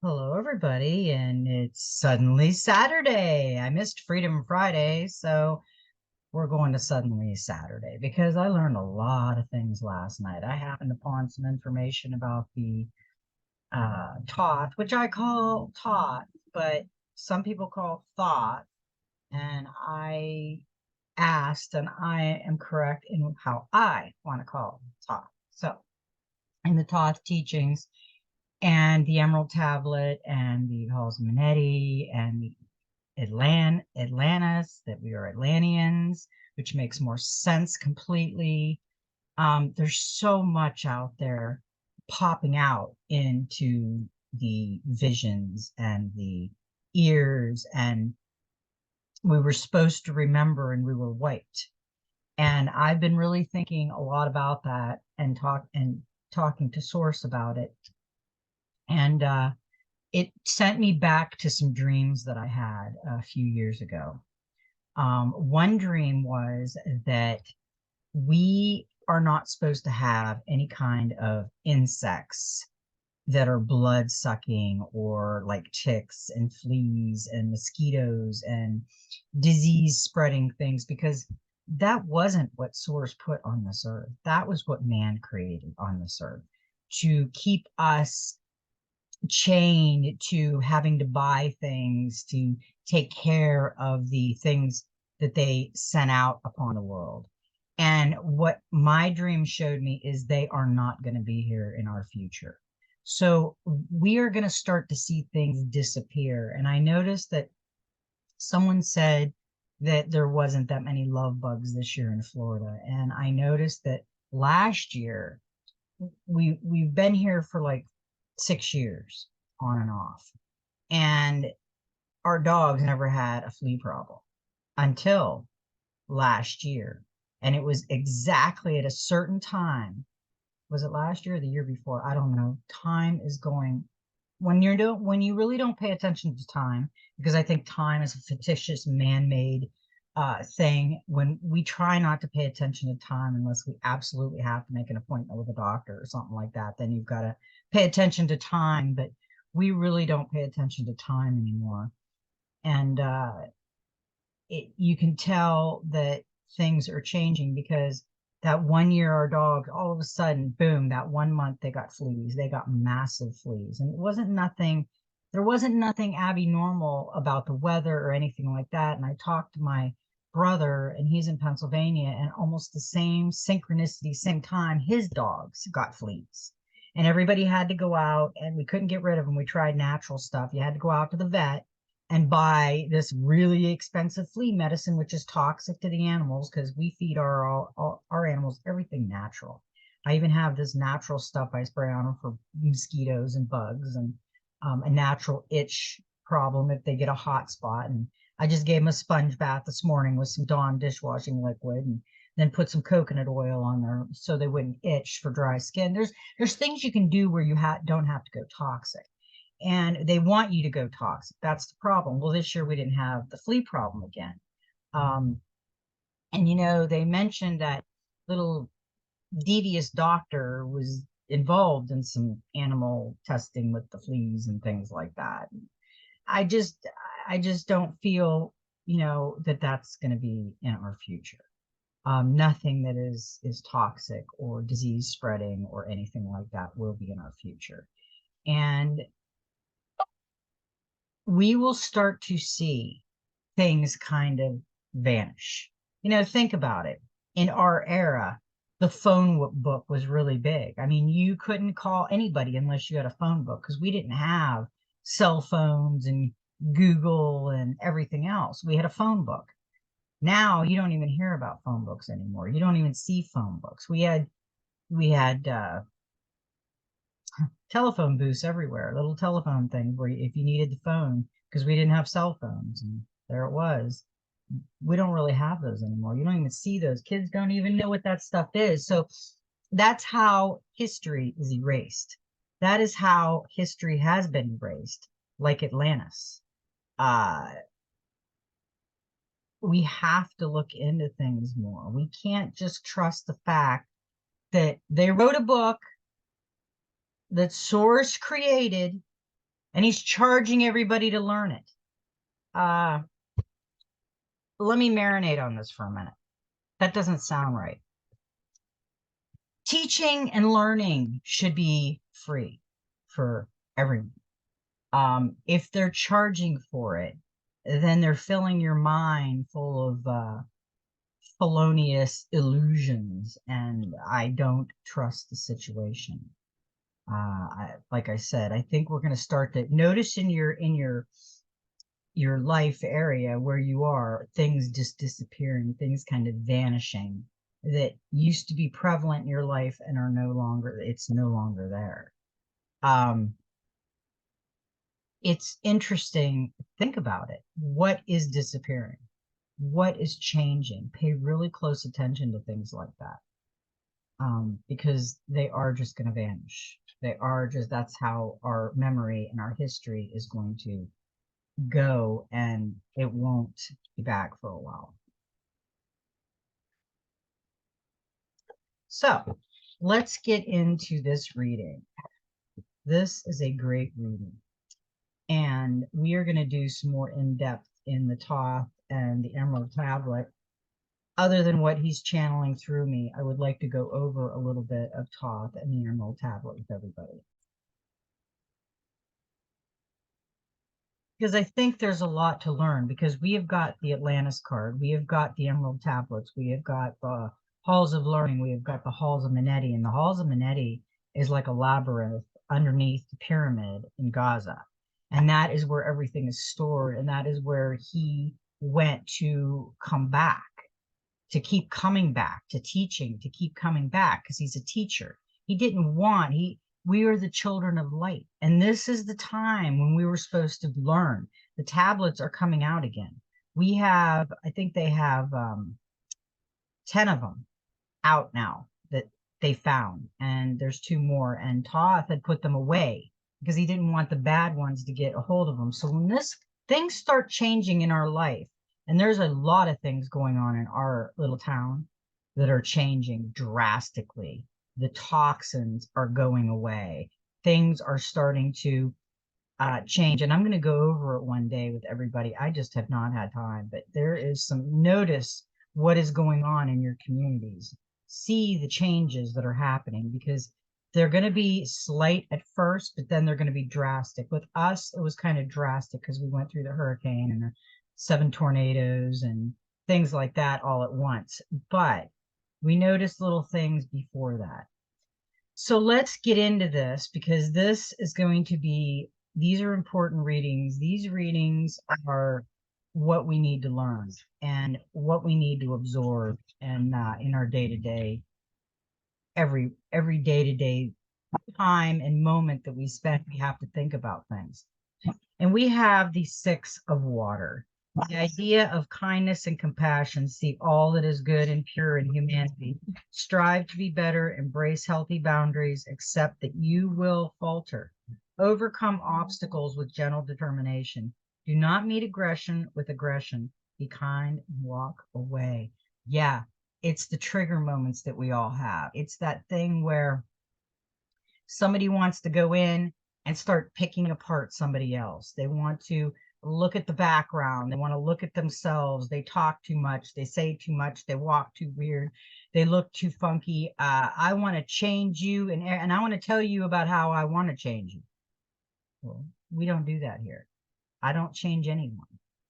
Hello, everybody, and it's suddenly Saturday. I missed Freedom Friday, so we're going to suddenly Saturday because I learned a lot of things last night. I happened upon some information about the Thoth, which I call Thoth, but some people call Thoth, and I asked, and I am correct in how I want to call Thoth. So, in the Thoth teachings, and the Emerald Tablet and the Halls of Amenti and the Atlantis, that we are Atlanteans, which makes more sense completely. There's so much out there popping out into the visions and the ears, and we were supposed to remember and we were wiped. And I've been really thinking a lot about that and talking to Source about it. And it sent me back to some dreams that I had a few years ago. One dream was that we are not supposed to have any kind of insects that are blood sucking, or like ticks and fleas and mosquitoes and disease spreading things, because that wasn't what Source put on this earth. That was what man created on this earth to keep us chained to having to buy things to take care of the things that they sent out upon the world. And what my dream showed me is they are not going to be here in our future. So we are going to start to see things disappear. And I noticed that someone said that there wasn't that many love bugs this year in Florida. And I noticed that last year we've been here for like 6 years on and off. And our dogs never had a flea problem until last year. And it was exactly at a certain time. Was it last year or the year before? I don't know. Time is going when you really don't pay attention to time, because I think time is a fictitious man-made thing. When we try not to pay attention to time unless we absolutely have to make an appointment with a doctor or something like that, then you've got to pay attention to time. But we really don't pay attention to time anymore. And you can tell that things are changing, because that one year our dog, all of a sudden, boom, that 1 month they got fleas. They got massive fleas. And there wasn't nothing abnormal about the weather or anything like that. And I talked to my brother, and he's in Pennsylvania, and almost the same synchronicity, same time, his dogs got fleas. And everybody had to go out, and we couldn't get rid of them. We tried natural stuff. You had to go out to the vet and buy this really expensive flea medicine, which is toxic to the animals, because we feed our animals everything natural. I even have this natural stuff I spray on them for mosquitoes and bugs, and a natural itch problem if they get a hot spot. And I just gave them a sponge bath this morning with some Dawn dishwashing liquid, and then put some coconut oil on there so they wouldn't itch for dry skin. There's things you can do where you don't have to go toxic, and they want you to go toxic. That's the problem. Well, this year we didn't have the flea problem again. Um, and they mentioned that little devious doctor was involved in some animal testing with the fleas and things like that. I just, I just don't feel, that that's going to be in our future. Nothing that is toxic or disease spreading or anything like that will be in our future. And we will start to see things kind of vanish. Think about it. In our era, the phone book was really big. I mean, you couldn't call anybody unless you had a phone book, because we didn't have cell phones and Google and everything else. We had a phone book. Now you don't even hear about phone books anymore. You don't even see phone books. We had telephone booths everywhere, little telephone things where if you needed the phone, because we didn't have cell phones, and there it was. We don't really have those anymore. You don't even see those. Kids don't even know what that stuff is. So that's how history is erased. That is how history has been erased, like Atlantis. Uh, we have to look into things more. We can't just trust the fact that they wrote a book that Source created, and he's charging everybody to learn it. Let me marinate on this for a minute. That doesn't sound right. Teaching and learning should be free for everyone. If they're charging for it, then they're filling your mind full of felonious illusions, and I don't trust the situation. Like I said, I think we're going to start to notice in your life area where you are, things just disappearing, things kind of vanishing that used to be prevalent in your life and are no longer, it's no longer there. It's interesting. Think about it. What is disappearing? What is changing? Pay really close attention to things like that. Because they are just going to vanish. They are just, that's how our memory and our history is going to go, and it won't be back for a while. So let's get into this reading. This is a great reading, and we are going to do some more in-depth in the Thoth and the Emerald Tablet. Other than what he's channeling through me, I would like to go over a little bit of Thoth and the Emerald Tablet with everybody, because I think there's a lot to learn, because we have got the Atlantis card, we have got the Emerald Tablets, we have got the Halls of Learning, we have got the Halls of Amenti, and the Halls of Amenti is like a labyrinth underneath the pyramid in Gaza, and that is where everything is stored, and that is where he went to come back, to keep coming back, to teaching, to keep coming back, because he's a teacher. He didn't want, we are the children of light. And this is the time when we were supposed to learn. The tablets are coming out again. We have, I think they have 10 of them out now that they found. And there's 2 more. And Thoth had put them away because he didn't want the bad ones to get a hold of them. So when things start changing in our life, and there's a lot of things going on in our little town that are changing drastically. The toxins are going away. Things are starting to change. And I'm going to go over it one day with everybody. I just have not had time, but there is some, notice what is going on in your communities. See the changes that are happening, because they're going to be slight at first, but then they're going to be drastic. With us, it was kind of drastic because we went through the hurricane and the 7 tornadoes and things like that all at once. But we noticed little things before that. So let's get into this, because this is going to be, these are important readings. These readings are what we need to learn and what we need to absorb, and in our day-to-day, every day-to-day time and moment that we spend, we have to think about things. And we have the 6 of water. The idea of kindness and compassion, see all that is good and pure in humanity, strive to be better, embrace healthy boundaries, accept that you will falter, overcome obstacles with gentle determination, do not meet aggression with aggression, be kind and walk away. Yeah, it's the trigger moments that we all have. It's that thing where somebody wants to go in and start picking apart somebody else. They want to look at the background. They want to look at themselves. They talk too much. They say too much. They walk too weird. They look too funky. I want to change you, and I want to tell you about how I want to change you. Well, we don't do that here. I don't change anyone.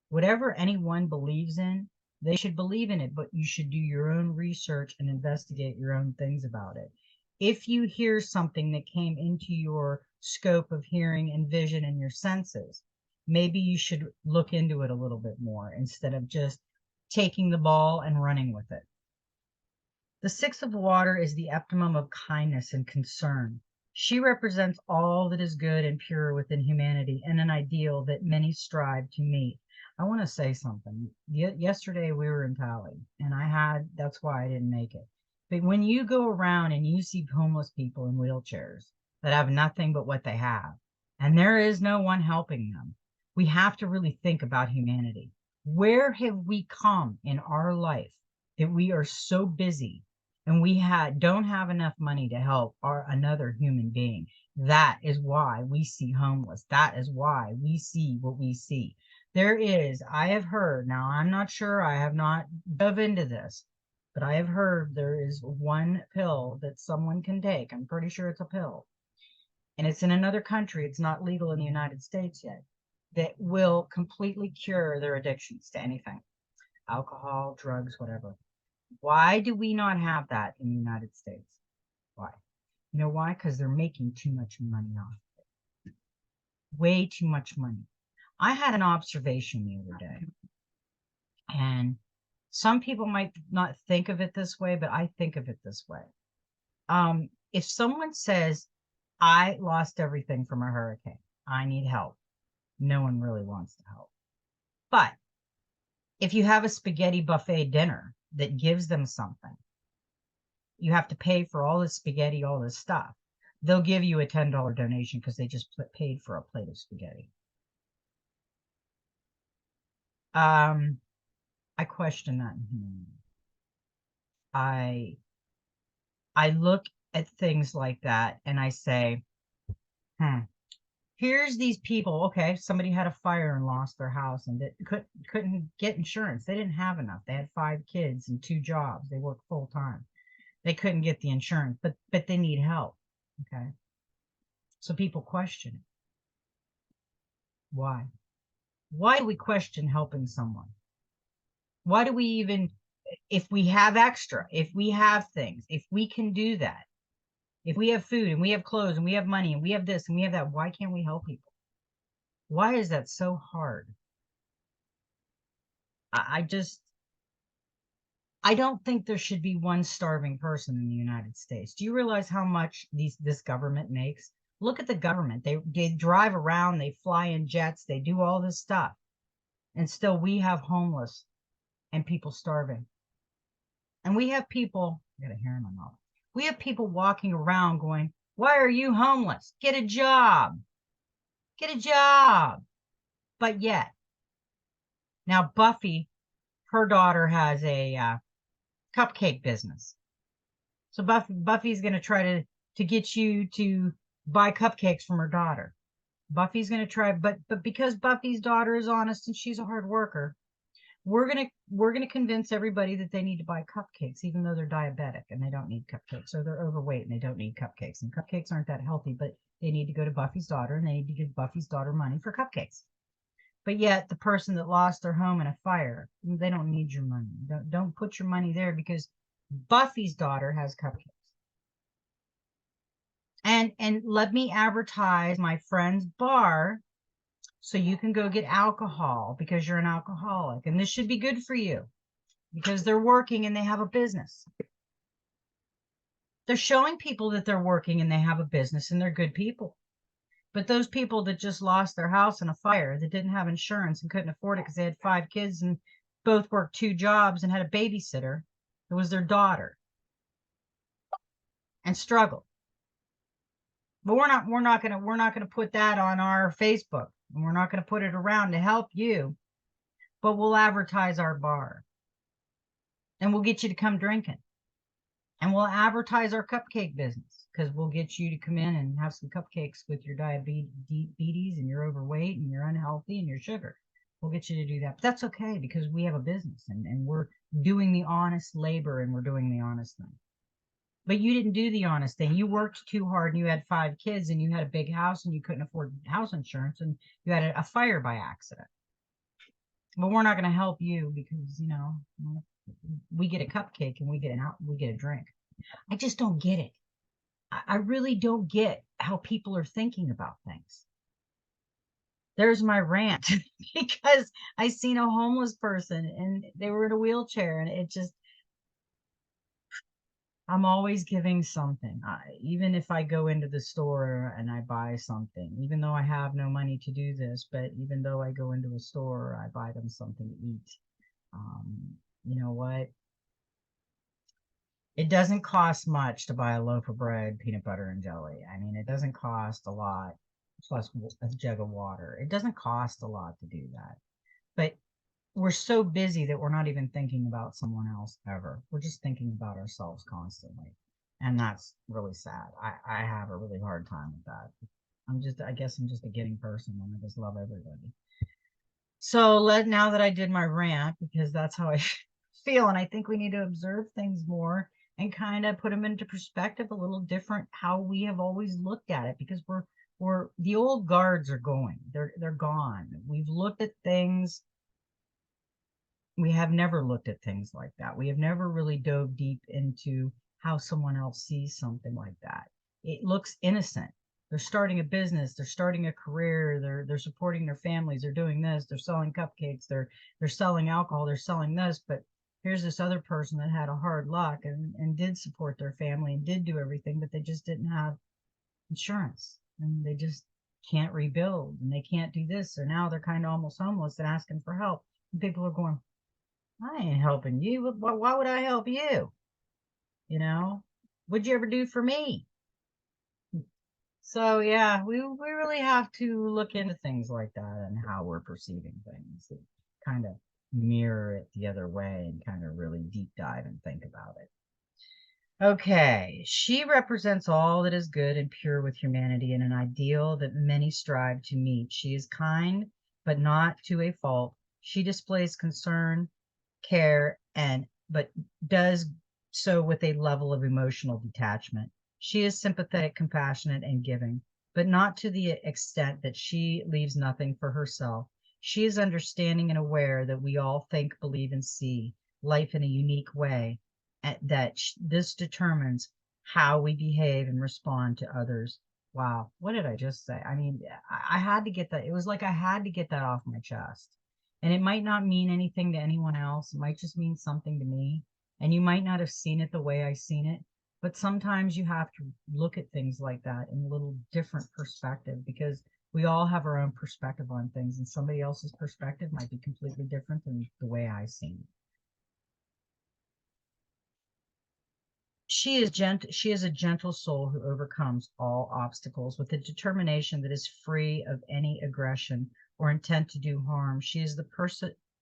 Whatever anyone believes in, they should believe in it, but you should do your own research and investigate your own things about it. If you hear something that came into your scope of hearing and vision and your senses, maybe you should look into it a little bit more instead of just taking the ball and running with it. The 6 of water is the epitome of kindness and concern. She represents all that is good and pure within humanity, and an ideal that many strive to meet. I want to say something. Yesterday we were in Pali, and that's why I didn't make it. But when you go around and you see homeless people in wheelchairs that have nothing but what they have, and there is no one helping them, we have to really think about humanity. Where have we come in our life that we are so busy and we don't have enough money to help another human being. That is why we see homeless. That is why we see what we see. I have heard, now I'm not sure, I have not dove into this, but I have heard there is one pill that someone can take. I'm pretty sure it's a pill, and it's in another country. It's not legal in the United States yet, that will completely cure their addictions to anything, alcohol, drugs, whatever. Why do we not have that in the United States? Why? You know why? Because they're making too much money off it. Way too much money. I had an observation the other day, and some people might not think of it this way, but I think of it this way. If someone says, I lost everything from a hurricane, I need help, no one really wants to help. But if you have a spaghetti buffet dinner that gives them something, you have to pay for all this spaghetti, all this stuff. They'll give you a $10 donation because they just paid for a plate of spaghetti. I question that. I I look at things like that and I say, here's these people. Okay, somebody had a fire and lost their house and couldn't get insurance. They didn't have enough. They had 5 kids and 2 jobs. They worked full time. They couldn't get the insurance, but they need help. Okay. So people question it. Why? Why do we question helping someone? Why do we even, if we have extra, if we have things, if we can do that, if we have food and we have clothes and we have money and we have this and we have that, why can't we help people? Why is that so hard? I don't think there should be one starving person in the United States. Do you realize how much this government makes? Look at the government. They drive around, they fly in jets, they do all this stuff. And still we have homeless and people starving. And we have people, I got a hair in my mouth. We have people walking around going, why are you homeless? Get a job. Get a job. But yet, now Buffy, her daughter has a cupcake business. So Buffy's going to try to get you to buy cupcakes from her daughter. Buffy's going to try, but because Buffy's daughter is honest and she's a hard worker, we're gonna convince everybody that they need to buy cupcakes, even though they're diabetic and they don't need cupcakes, or they're overweight and they don't need cupcakes. And cupcakes aren't that healthy, but they need to go to Buffy's daughter and they need to give Buffy's daughter money for cupcakes. But yet the person that lost their home in a fire, they don't need your money. Don't put your money there because Buffy's daughter has cupcakes. And let me advertise my friend's bar so you can go get alcohol because you're an alcoholic. And this should be good for you because they're working and they have a business. They're showing people that they're working and they have a business and they're good people. But those people that just lost their house in a fire, that didn't have insurance and couldn't afford it because they had 5 kids and both worked 2 jobs and had a babysitter, it was their daughter, and struggled. But we're not gonna put that on our Facebook, and we're not gonna put it around to help you, but we'll advertise our bar. And we'll get you to come drinking. And we'll advertise our cupcake business because we'll get you to come in and have some cupcakes with your diabetes and you're overweight and you're unhealthy and your sugar. We'll get you to do that. But that's okay because we have a business and we're doing the honest labor and we're doing the honest thing. But you didn't do the honest thing. You worked too hard and you had 5 kids and you had a big house and you couldn't afford house insurance and you had a fire by accident. But we're not going to help you because, we get a cupcake and we get a drink. I just don't get it. I really don't get how people are thinking about things. There's my rant because I seen a homeless person and they were in a wheelchair and I'm always giving something. Even if I go into the store and I buy something, even though I have no money to do this, but even though I go into a store, I buy them something to eat. You know what? It doesn't cost much to buy a loaf of bread, peanut butter, and jelly. I mean, it doesn't cost a lot, plus a jug of water. It doesn't cost a lot to do that. But we're so busy that we're not even thinking about someone else ever. We're just thinking about ourselves constantly. And that's really sad. I have a really hard time with that. I guess I'm just a giving person and I just love everybody. So now that I did my rant, because that's how I feel, and I think we need to observe things more and kind of put them into perspective a little different how we have always looked at it, because we're the old guards are going. They're gone. We've looked at things. We have never looked at things like that. We have never really dove deep into how someone else sees something like that. It looks innocent. They're starting a business, they're starting a career, they're supporting their families, they're doing this, they're selling cupcakes, they're selling alcohol, they're selling this, but here's this other person that had a hard luck and did support their family and did do everything, but they just didn't have insurance and they just can't rebuild and they can't do this. So now they're kind of almost homeless and asking for help. And people are going, I ain't helping you. Why would I help you? You know, what'd you ever do for me? So yeah, we really have to look into things like that and how we're perceiving things. And kind of mirror it the other way and kind of really deep dive and think about it. Okay, she represents all that is good and pure with humanity and an ideal that many strive to meet. She is kind, but not to a fault. She displays concern, care, and but does so with a level of emotional detachment. She is sympathetic, compassionate, and giving, but not to the extent that she leaves nothing for herself. She is understanding and aware that we all think, believe, and see life in a unique way, and that this determines how we behave and respond to others. Wow, what did I just say? I mean, I had to get that. It was like I had to get that off my chest. And it might not mean anything to anyone else. It might just mean something to me. And you might not have seen it the way I seen it. But sometimes you have to look at things like that in a little different perspective, because we all have our own perspective on things, and somebody else's perspective might be completely different than the way I seen it. She is a gentle soul who overcomes all obstacles with a determination that is free of any aggression or intent to do harm. She is the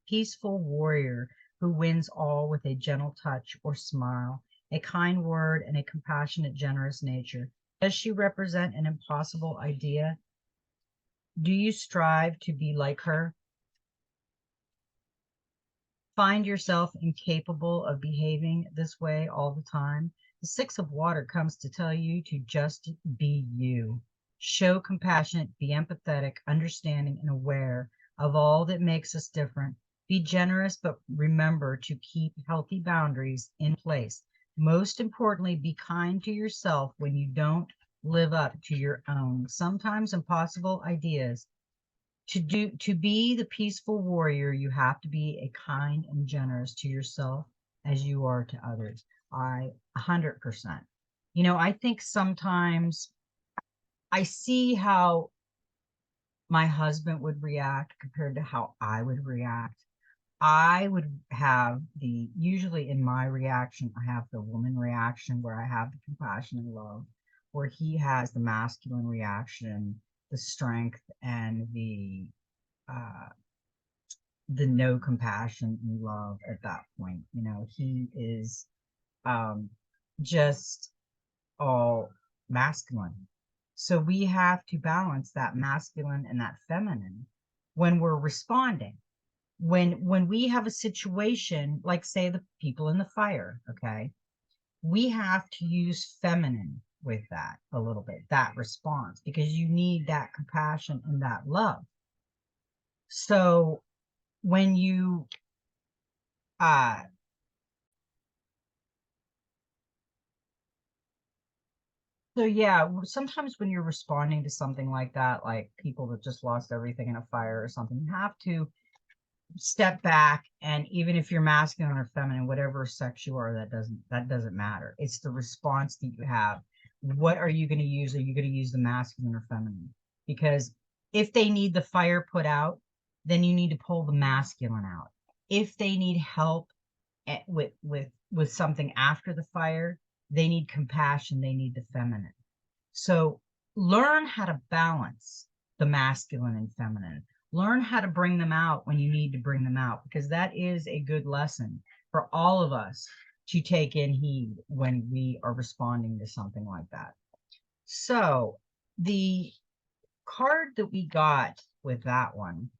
peaceful warrior who wins all with a gentle touch or smile, a kind word, and a compassionate, generous nature. Does she represent an impossible idea? Do you strive to be like her? Find yourself incapable of behaving this way all the time? The Six of Water comes to tell you to just be you. Show compassion, be empathetic, understanding, and aware of all that makes us different. Be generous, but remember to keep healthy boundaries in place. Most importantly, be kind to yourself when you don't live up to your own, sometimes impossible ideas. To be the peaceful warrior, you have to be a kind and generous to yourself as you are to others. 100%. I think sometimes I see how my husband would react compared to how I would react. I would have usually in my reaction, I have the woman reaction where I have the compassion and love, where he has the masculine reaction, the strength and uh, the no compassion and love at that point. He is um, just all masculine. So we have to balance that masculine and that feminine when we're responding. When we have a situation, like say the people in the fire, okay, we have to use feminine with that a little bit, that response, because you need that compassion and that love. So when you uh so yeah, sometimes when you're responding to something like that, like people that just lost everything in a fire or something, you have to step back. And even if you're masculine or feminine, whatever sex you are, that doesn't matter. It's the response that you have. What are you going to use? Are you going to use the masculine or feminine? Because if they need the fire put out, then you need to pull the masculine out. If they need help with something after the fire, they need compassion, they need the feminine. So learn how to balance the masculine and feminine. Learn how to bring them out when you need to bring them out, because that is a good lesson for all of us to take in heed when we are responding to something like that. So the card that we got with that one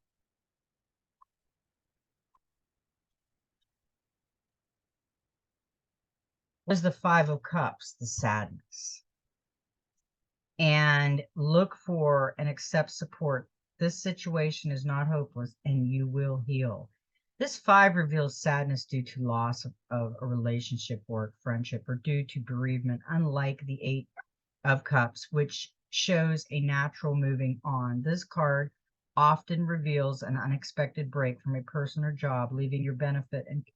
was the Five of Cups, the sadness. And look for and accept support. This situation is not hopeless and you will heal. This five reveals sadness due to loss of a relationship, work, friendship, or due to bereavement, unlike the Eight of Cups, which shows a natural moving on. This card often reveals an unexpected break from a person or job, leaving your benefit and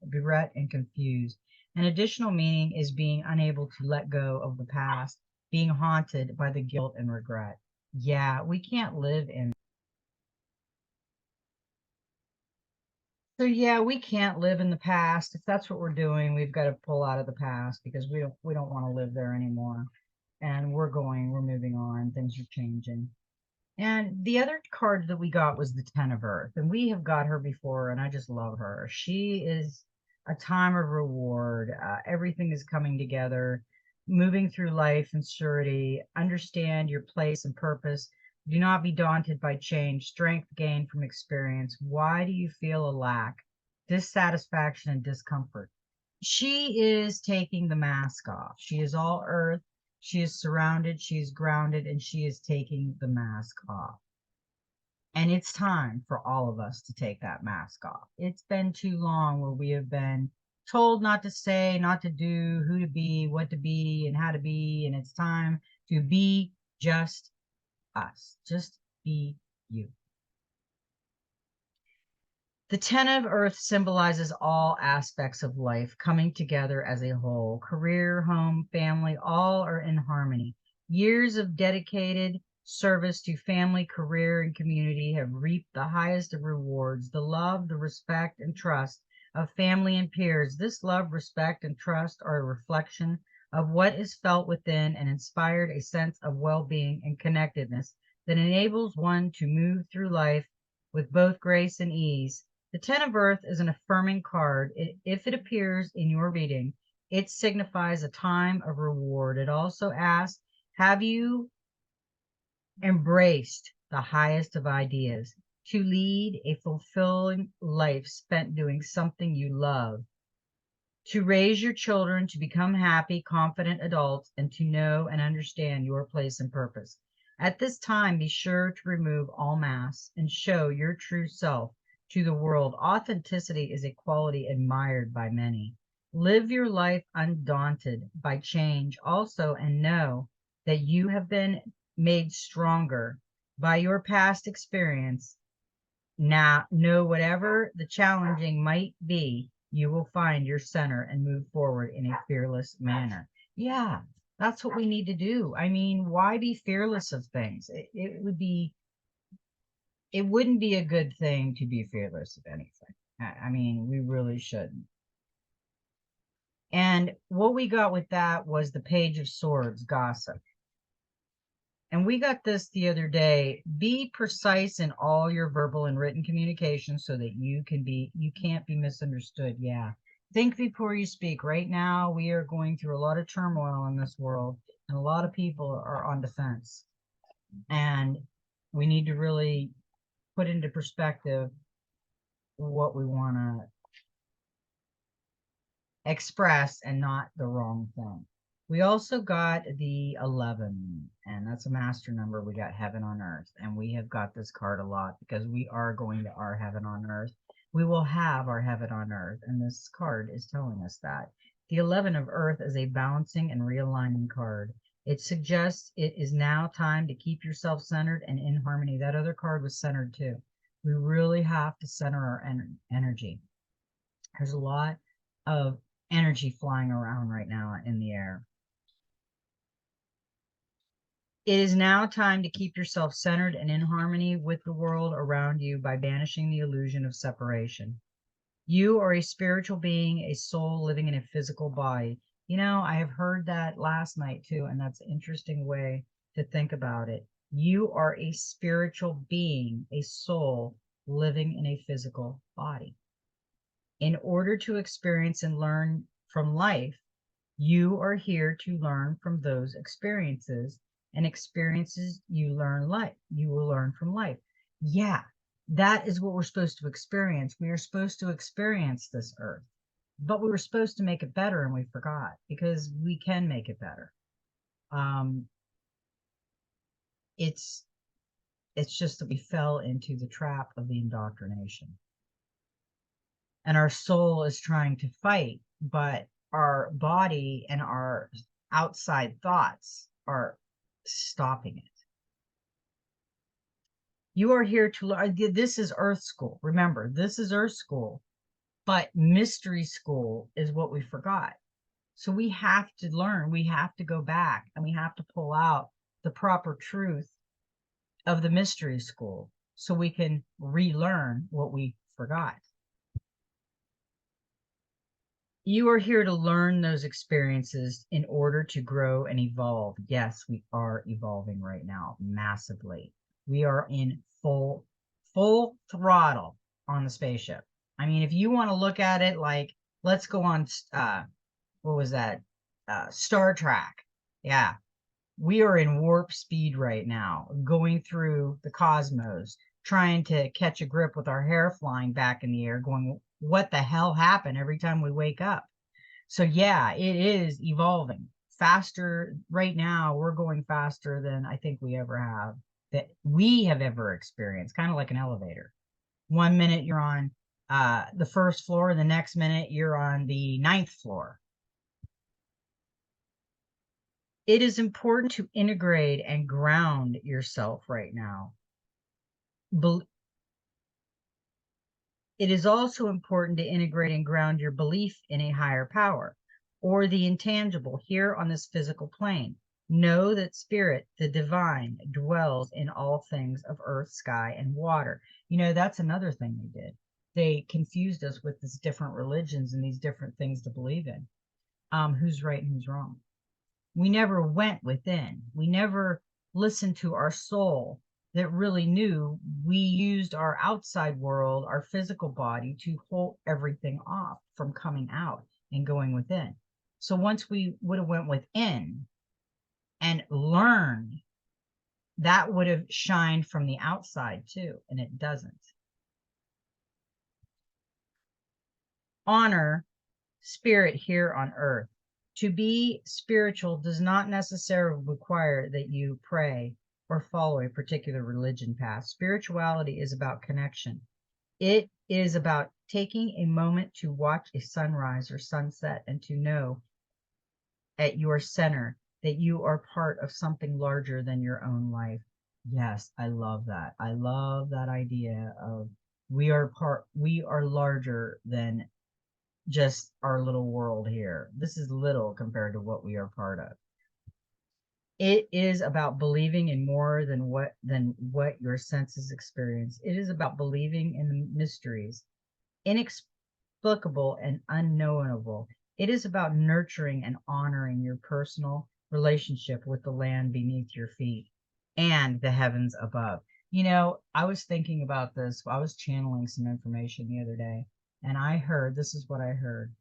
bereft and confused. An additional meaning is being unable to let go of the past, being haunted by the guilt and regret. Yeah, we can't live in. So yeah, we can't live in the past. If that's what we're doing, we've got to pull out of the past because we don't want to live there anymore. And we're moving on. Things are changing. And the other card that we got was the Ten of Earth, and we have got her before, and I just love her. She is a time of reward. Everything is coming together, moving through life in surety. Understand your place and purpose. Do not be daunted by change. Strength gained from experience. Why do you feel a lack, dissatisfaction, and discomfort? She is taking the mask off. She is all earth. She is surrounded, she is grounded, and she is taking the mask off. And it's time for all of us to take that mask off. It's been too long where we have been told not to say, not to do, who to be, what to be, and how to be. And it's time to be just us. Just be you. The Ten of Earth symbolizes all aspects of life coming together as a whole. Career, home, family, all are in harmony. Years of dedicated service to family, career, and community have reaped the highest of rewards. The love, the respect, and trust of family and peers. This love, respect, and trust are a reflection of what is felt within and inspired a sense of well-being and connectedness that enables one to move through life with both grace and ease. The Ten of Earth is an affirming card. If it appears in your reading, it signifies a time of reward. It also asks, have you embraced the highest of ideas to lead a fulfilling life spent doing something you love, to raise your children to become happy, confident adults, and to know and understand your place and purpose? At this time, be sure to remove all masks and show your true self to the world. Authenticity is a quality admired by many. Live your life undaunted by change also, and know that you have been made stronger by your past experience. Now, know whatever the challenging might be, you will find your center and move forward in a fearless manner. Yeah, that's what we need to do. I mean, why be fearless of things? It wouldn't be a good thing to be fearless of anything. I mean, we really shouldn't. And what we got with that was the Page of Swords, gossip. And we got this the other day. Be precise in all your verbal and written communication so that you can't be misunderstood. Yeah. Think before you speak. Right now, we are going through a lot of turmoil in this world, and a lot of people are on defense. And we need to really put into perspective what we want to express and not the wrong thing. We also got the 11, and that's a master number. We got heaven on earth, and we have got this card a lot because we are going to our heaven on earth. We will have our heaven on earth, and this card is telling us that. The 11 of earth is a balancing and realigning card. It suggests it is now time to keep yourself centered and in harmony. That other card was centered too. We really have to center our energy. There's a lot of energy flying around right now in the air. It is now time to keep yourself centered and in harmony with the world around you by banishing the illusion of separation. You are a spiritual being, a soul living in a physical body. You know, I have heard that last night too, and that's an interesting way to think about it. You are a spiritual being, a soul living in a physical body. In order to experience and learn from life, you are here to learn from those experiences, and experiences you learn life. You will learn from life. Yeah, that is what we're supposed to experience. We are supposed to experience this earth, but we were supposed to make it better and we forgot, because we can make it better. Um, it's it's just that we fell into the trap of the indoctrination. And our soul is trying to fight, but our body and our outside thoughts are stopping it. You are here to learn. This is Earth School. Remember, this is Earth School, but Mystery School is what we forgot. So we have to learn. We have to go back and we have to pull out the proper truth of the Mystery School so we can relearn what we forgot. You are here to learn those experiences in order to grow and evolve. Yes, we are evolving right now massively. We are in full throttle on the spaceship. I mean, if you want to look at it like, let's go on, what was that? Star Trek. Yeah, we are in warp speed right now, going through the cosmos, trying to catch a grip with our hair flying back in the air, going, what the hell happened every time we wake up? So yeah, it is evolving faster right now. We're going faster than I think we have ever experienced, kind of like an elevator. One minute you're on the first floor, the next minute you're on the ninth floor. It is important to integrate and ground yourself right now. It is also important to integrate and ground your belief in a higher power, or the intangible here on this physical plane. Know that spirit, the divine, dwells in all things of earth, sky, and water. You know, that's another thing they did. They confused us with these different religions and these different things to believe in. Who's right and who's wrong? We never went within. We never listened to our soul that really knew. We used our outside world, our physical body, to hold everything off from coming out and going within. So once we would have went within and learned, that would have shined from the outside too, and it doesn't. Honor spirit here on earth. To be spiritual does not necessarily require that you pray or follow a particular religion path. Spirituality is about connection. It is about taking a moment to watch a sunrise or sunset and to know at your center that you are part of something larger than your own life. Yes, I love that. I love that idea of we are larger than just our little world here. This is little compared to what we are part of. It is about believing in more than what your senses experience. It is about believing in the mysteries, inexplicable and unknowable. It is about nurturing and honoring your personal relationship with the land beneath your feet and the heavens above. You know, I was thinking about this. I was channeling some information the other day, and this is what I heard.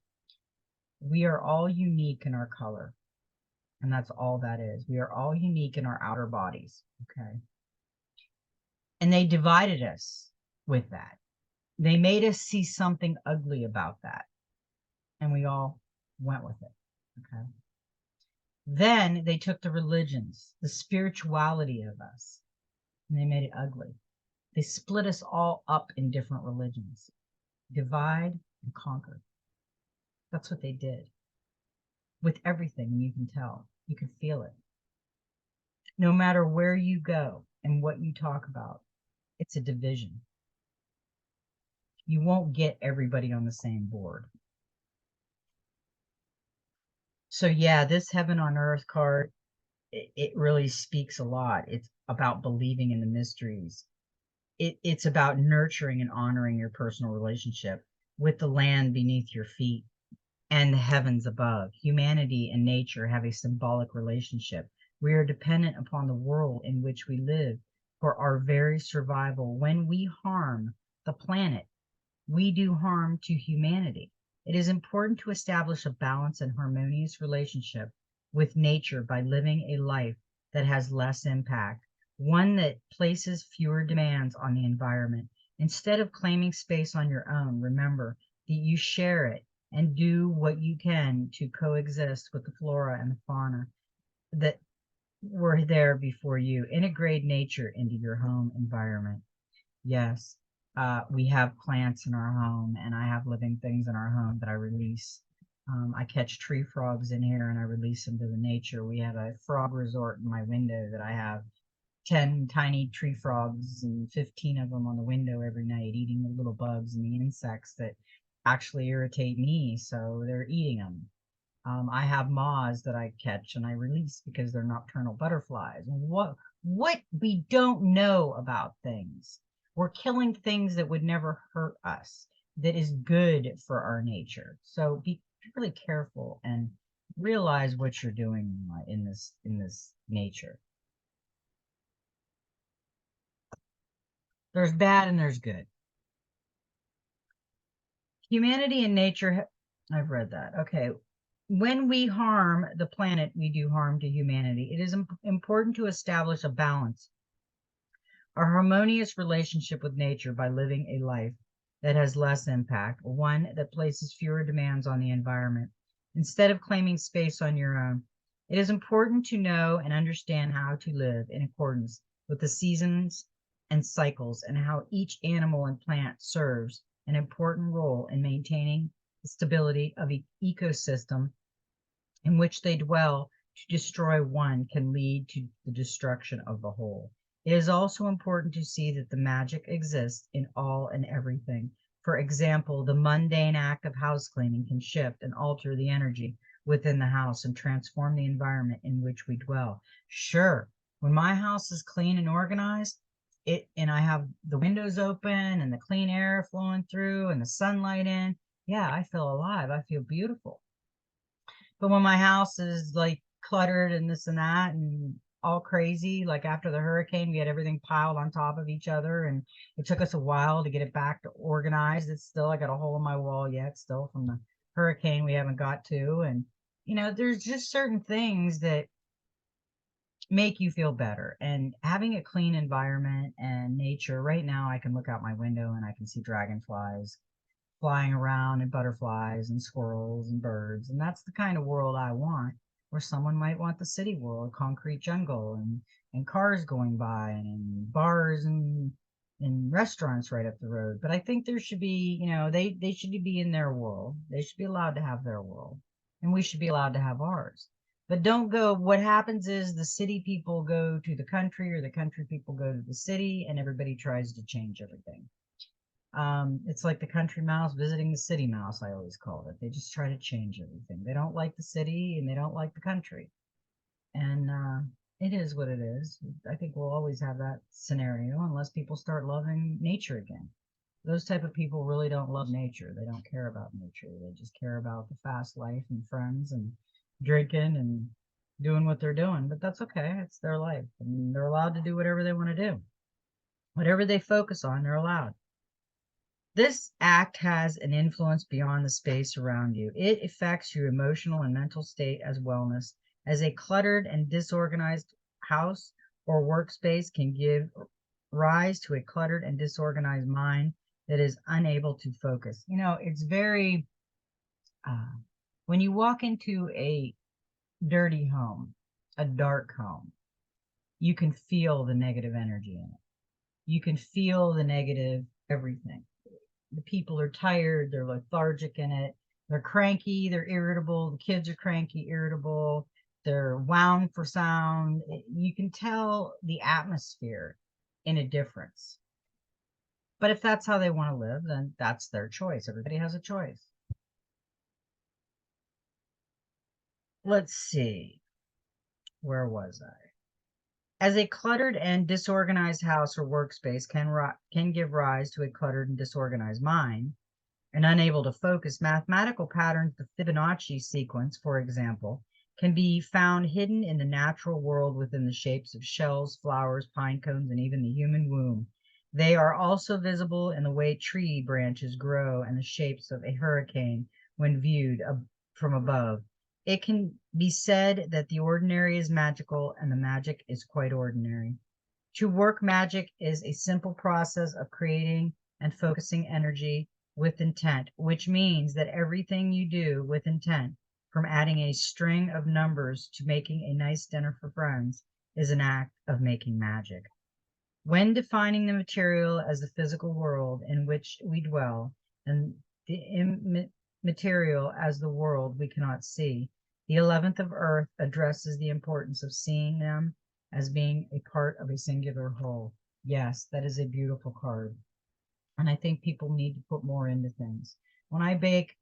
We are all unique in our color, and that's all that is. We are all unique in our outer bodies. Okay. And they divided us with that. They made us see something ugly about that, and we all went with it. Okay. Then they took the religions, the spirituality of us, and they made it ugly. They split us all up in different religions. Divide and conquer. That's what they did with everything, and you can tell. You can feel it. No matter where you go and what you talk about, it's a division. You won't get everybody on the same board. So yeah, this heaven on earth card, it really speaks a lot. It's about believing in the mysteries. It's about nurturing and honoring your personal relationship with the land beneath your feet and the heavens above. Humanity and nature have a symbolic relationship. We are dependent upon the world in which we live for our very survival. When we harm the planet, we do harm to humanity. It is important to establish a balanced and harmonious relationship with nature by living a life that has less impact, one that places fewer demands on the environment. Instead of claiming space on your own, remember that you share it and do what you can to coexist with the flora and the fauna that were there before you. Integrate nature into your home environment. Yes, we have plants in our home, and I have living things in our home that I release. I catch tree frogs in here and I release them to the nature. We have a frog resort in my window that I have 10 tiny tree frogs and 15 of them on the window every night, eating the little bugs and the insects that actually irritate me. So they're eating them. I have moths that I catch and I release because they're nocturnal butterflies. What we don't know about things. We're killing things that would never hurt us, that is good for our nature. So be really careful and realize what you're doing in this nature. There's bad and there's good. Humanity and nature. I've read that. Okay. When we harm the planet, we do harm to humanity. It is important to establish a balance, a harmonious relationship with nature by living a life that has less impact, one that places fewer demands on the environment. Instead of claiming space on your own, it is important to know and understand how to live in accordance with the seasons and cycles and how each animal and plant serves an important role in maintaining the stability of the ecosystem in which they dwell. To destroy one can lead to the destruction of the whole. It is also important to see that the magic exists in all and everything. For example, the mundane act of house cleaning can shift and alter the energy within the house and transform the environment in which we dwell. Sure, when my house is clean and organized, and I have the windows open and the clean air flowing through and the sunlight in, yeah, I feel alive. I feel beautiful. But when my house is like cluttered and this and that and all crazy, like after the hurricane, we had everything piled on top of each other, and it took us a while to get it back to organized. It's still, I got a hole in my wall yet, still from the hurricane we haven't got to. And, there's just certain things that make you feel better. And having a clean environment and nature, right now, I can look out my window and I can see dragonflies flying around and butterflies and squirrels and birds. And that's the kind of world I want, where someone might want the city world, concrete jungle and cars going by and bars and restaurants right up the road. But I think there should be, they should be in their world. They should be allowed to have their world. And we should be allowed to have ours. But don't go, what happens is the city people go to the country or the country people go to the city and everybody tries to change everything. It's like the country mouse visiting the city mouse, I always call it. They just try to change everything. They don't like the city and they don't like the country. And it is what it is. I think we'll always have that scenario unless people start loving nature again. Those type of people really don't love nature. They don't care about nature. They just care about the fast life and friends and drinking and doing what they're doing. But that's okay. It's their life. And they're allowed to do whatever they want to do. Whatever they focus on, they're allowed. This act has an influence beyond the space around you. It affects your emotional and mental state as wellness. As a cluttered and disorganized house or workspace can give rise to a cluttered and disorganized mind that is unable to focus. It's very, when you walk into a dirty home, a dark home, you can feel the negative energy in it. You can feel the negative everything. The people are tired, they're lethargic in it, they're cranky, they're irritable, the kids are cranky, irritable, they're wound for sound. You can tell the atmosphere in a difference. But if that's how they want to live, then that's their choice. Everybody has a choice. Let's see. Where was I? As a cluttered and disorganized house or workspace can give rise to a cluttered and disorganized mind, and unable to focus, mathematical patterns, the Fibonacci sequence, for example, can be found hidden in the natural world within the shapes of shells, flowers, pine cones, and even the human womb. They are also visible in the way tree branches grow and the shapes of a hurricane when viewed from above. It can be said that the ordinary is magical and the magic is quite ordinary. To work magic is a simple process of creating and focusing energy with intent, which means that everything you do with intent, from adding a string of numbers to making a nice dinner for friends, is an act of making magic. When defining the material as the physical world in which we dwell, and the immaterial as the world we cannot see, the 11th of Earth addresses the importance of seeing them as being a part of a singular whole. Yes, that is a beautiful card. And I think people need to put more into things. When I bake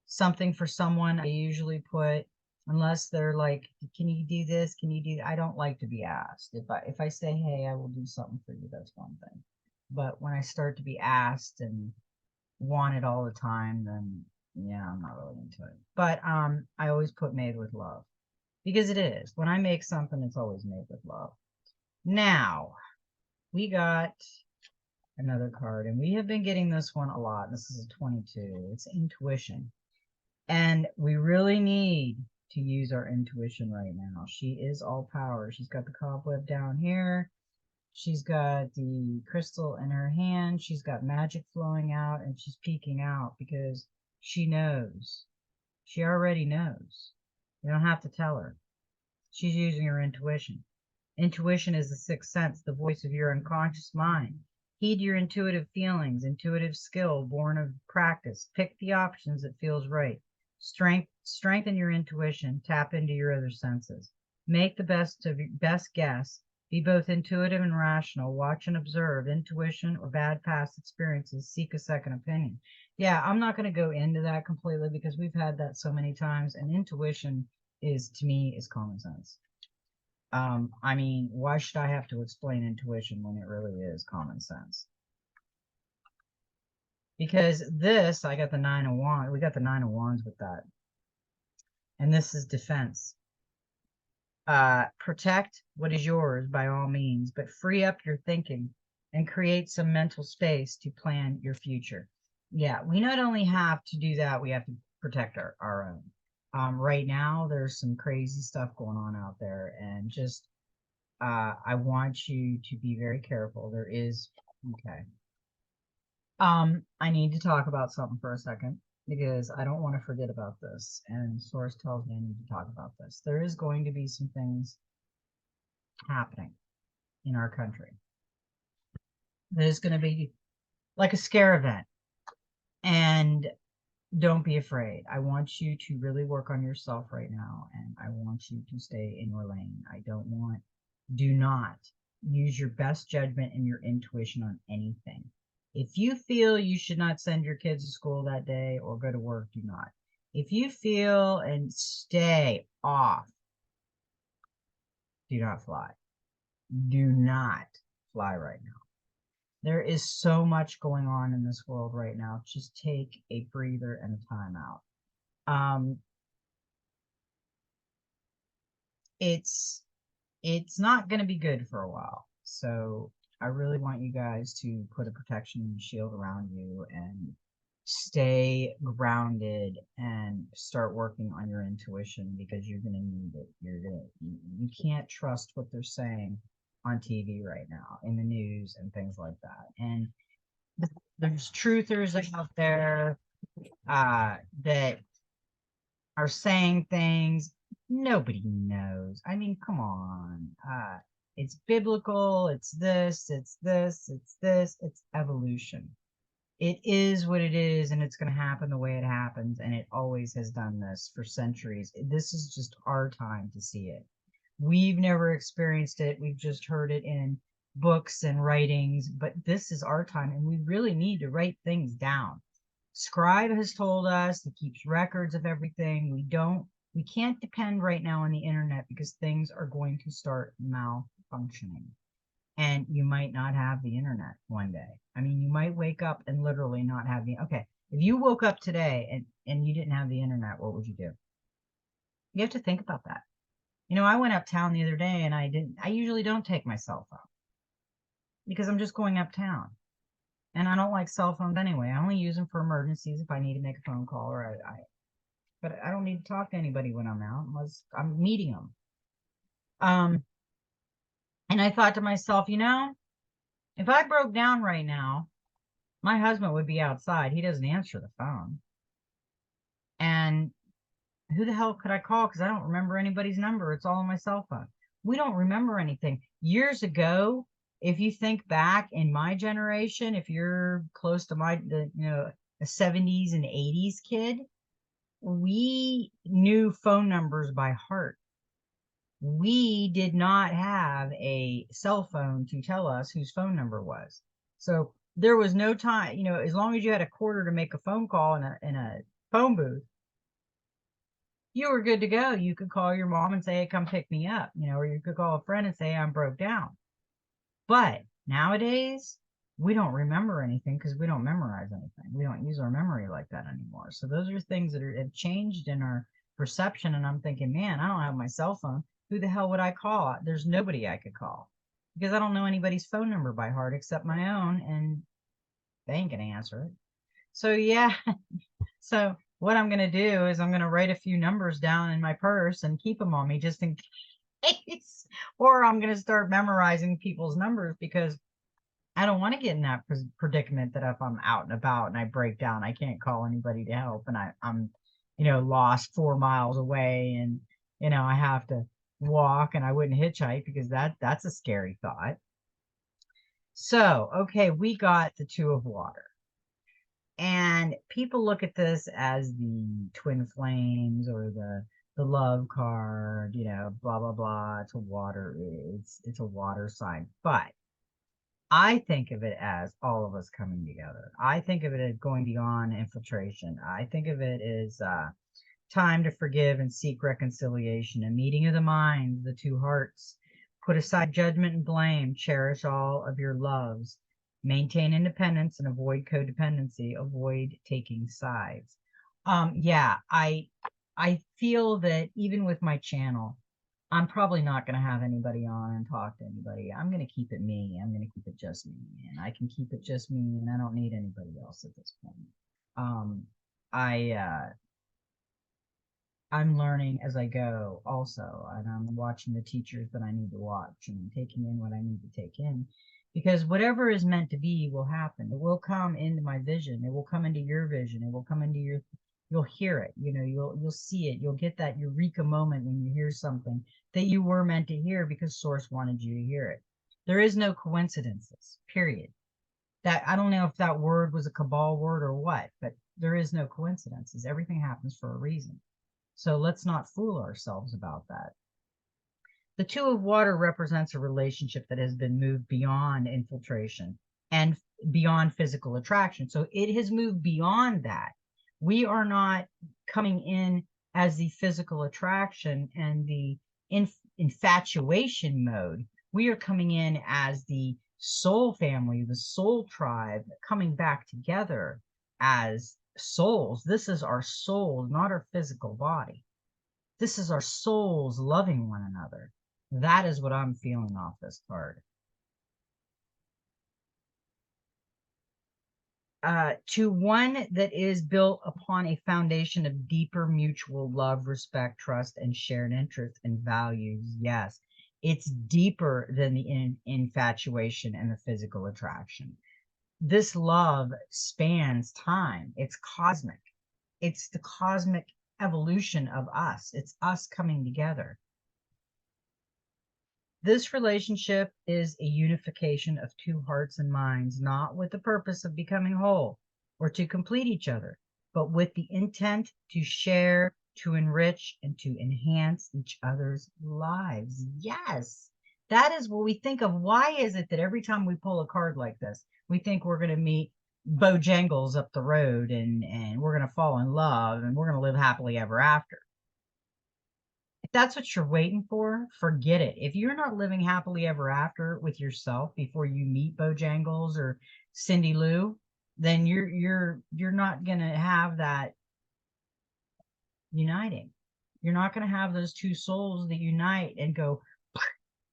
something for someone, I usually put, unless they're like, can you do this? Can you do that? I don't like to be asked. If I say, hey, I will do something for you, that's one thing. But when I start to be asked and want it all the time, then yeah, I'm not really into it. But I always put made with love because it is. When I make something, it's always made with love. Now, we got another card, and we have been getting this one a lot. This is a 22. It's intuition. And we really need to use our intuition right now. She is all power. She's got the cobweb down here. She's got the crystal in her hand. She's got magic flowing out, and she's peeking out because she knows. She already knows. You don't have to tell her. She's using her intuition. Intuition is the sixth sense, the voice of your unconscious mind. Heed your intuitive feelings, intuitive skill born of practice. Pick the options that feels right. Strengthen your intuition. Tap into your other senses. Make the best guess. Be both intuitive and rational. Watch and observe. Intuition or bad past experiences. Seek a second opinion. Yeah, I'm not going to go into that completely because we've had that so many times. And intuition is, to me, is common sense. I mean, why should I have to explain intuition when it really is common sense? Because this, I got the Nine of Wands. We got the Nine of Wands with that. And this is defense. Protect what is yours by all means, but free up your thinking and create some mental space to plan your future. Yeah, we not only have to do that, we have to protect our own. Right now, there's some crazy stuff going on out there, and just I want you to be very careful. There is, okay. I need to talk about something for a second because I don't want to forget about this. And source tells me I need to talk about this. There is going to be some things happening in our country. There's going to be like a scare event. And don't be afraid. I want you to really work on yourself right now. And I want you to stay in your lane. Do not use your best judgment and your intuition on anything. If you feel you should not send your kids to school that day or go to work, do not. If you feel and stay off, do not fly. Do not fly right now. There is so much going on in this world right now. Just take a breather and a time out. It's not going to be good for a while. So I really want you guys to put a protection shield around you and stay grounded and start working on your intuition because you're going to need it. You can't trust what they're saying on TV right now, in the news and things like that. And there's truthers out there that are saying things nobody knows. I mean, come on. It's biblical. It's this. It's this. It's this. It's evolution. It is what it is, and it's going to happen the way it happens, and it always has done this for centuries. This is just our time to see it. We've never experienced it. We've just heard it in books and writings, but this is our time, and we really need to write things down. Scribe has told us he keeps records of everything. We can't depend right now on the internet because things are going to start malfunctioning. And you might not have the internet one day. I mean, you might wake up and literally not have the, okay, if you woke up today and you didn't have the internet, what would you do? You have to think about that. You know, I went uptown the other day and I usually don't take my cell phone because I'm just going uptown. And I don't like cell phones anyway. I only use them for emergencies if I need to make a phone call or but I don't need to talk to anybody when I'm out unless I'm meeting them. Um, and I thought to myself, you know, if I broke down right now, my husband would be outside. He doesn't answer the phone. And who the hell could I call? Because I don't remember anybody's number. It's all on my cell phone. We don't remember anything. Years ago, if you think back in my generation, if you're close to a 70s and 80s kid, we knew phone numbers by heart. We did not have a cell phone to tell us whose phone number was. So there was no time, as long as you had a quarter to make a phone call in a phone booth, you were good to go. You could call your mom and say, hey, come pick me up, or you could call a friend and say, I'm broke down. But nowadays, we don't remember anything because we don't memorize anything. We don't use our memory like that anymore. So those are things that have changed in our perception. And I'm thinking, man, I don't have my cell phone. Who the hell would I call? There's nobody I could call because I don't know anybody's phone number by heart except my own, and they ain't gonna answer it. So yeah, so what I'm gonna do is I'm gonna write a few numbers down in my purse and keep them on me just in case, or I'm gonna start memorizing people's numbers because I don't want to get in that predicament that if I'm out and about and I break down, I can't call anybody to help, and I'm, lost 4 miles away, and I have to walk, and I wouldn't hitchhike because that's a scary thought. So, okay, we got the two of water, and people look at this as the twin flames or the love card, blah blah blah. It's a water, it's a water sign, but I think of it as all of us coming together. I think of it as going beyond infiltration. I think of it as time to forgive and seek reconciliation, a meeting of the minds, the two hearts. Put aside judgment and blame. Cherish all of your loves. Maintain independence and avoid codependency. Avoid taking sides. Yeah, I feel that even with my channel, I'm probably not going to have anybody on and talk to anybody. I'm going to keep it me. I'm going to keep it just me. And I can keep it just me, and I don't need anybody else at this point. Um, I, I'm learning as I go also, and I'm watching the teachers that I need to watch and taking in what I need to take in, because whatever is meant to be will happen. It will come into my vision. It will come into your vision. It will come into you'll hear it, you'll see it. You'll get that eureka moment when you hear something that you were meant to hear because source wanted you to hear it. There is no coincidences, period. That I don't know if that word was a cabal word or what, but there is no coincidences. Everything happens for a reason. So let's not fool ourselves about that. The two of water represents a relationship that has been moved beyond infiltration and beyond physical attraction. So it has moved beyond that. We are not coming in as the physical attraction and the infatuation mode. We are coming in as the soul family, the soul tribe, coming back together as souls. This is our soul, not our physical body. This is our souls loving one another. That is what I'm feeling off this card. To one that is built upon a foundation of deeper mutual love, respect, trust, and shared interests and values. Yes, it's deeper than the infatuation and the physical attraction. This love spans time. It's cosmic. It's the cosmic evolution of us. It's us coming together. This relationship is a unification of two hearts and minds, not with the purpose of becoming whole or to complete each other, but with the intent to share, to enrich, and to enhance each other's lives. Yes, that is what we think of. Why is it that every time we pull a card like this, we think we're going to meet Bojangles up the road and we're going to fall in love and we're going to live happily ever after? If that's what you're waiting for, forget it. If you're not living happily ever after with yourself before you meet Bojangles or Cindy Lou, then you're not gonna have that uniting. You're not going to have those two souls that unite and go,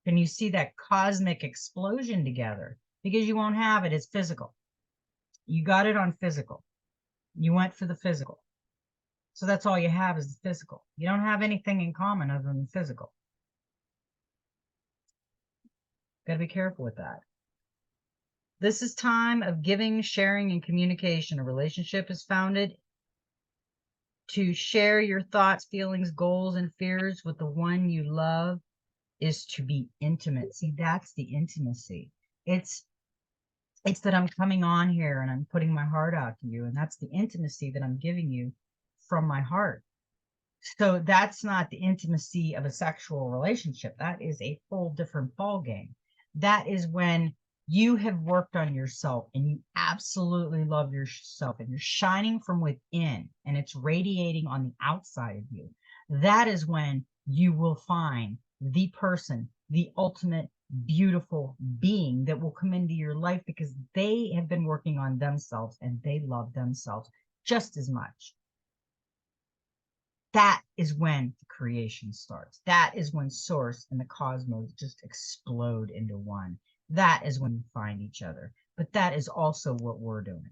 and you see that cosmic explosion together, because you won't have it. It's physical. You got it on physical. You went for the physical. So that's all you have is the physical. You don't have anything in common other than physical. Got to be careful with that. This is time of giving, sharing, and communication. A relationship is founded to share your thoughts, feelings, goals, and fears with the one you love, is to be intimate. See, that's the intimacy. It's that I'm coming on here and I'm putting my heart out to you, and that's the intimacy that I'm giving you from my heart. So that's not the intimacy of a sexual relationship. That is a whole different ball game. That is when you have worked on yourself and you absolutely love yourself and you're shining from within and it's radiating on the outside of you. That is when you will find the person, the ultimate beautiful being that will come into your life, because they have been working on themselves and they love themselves just as much. That is when the creation starts. That is when source and the cosmos just explode into one. That is when we find each other. But that is also what we're doing.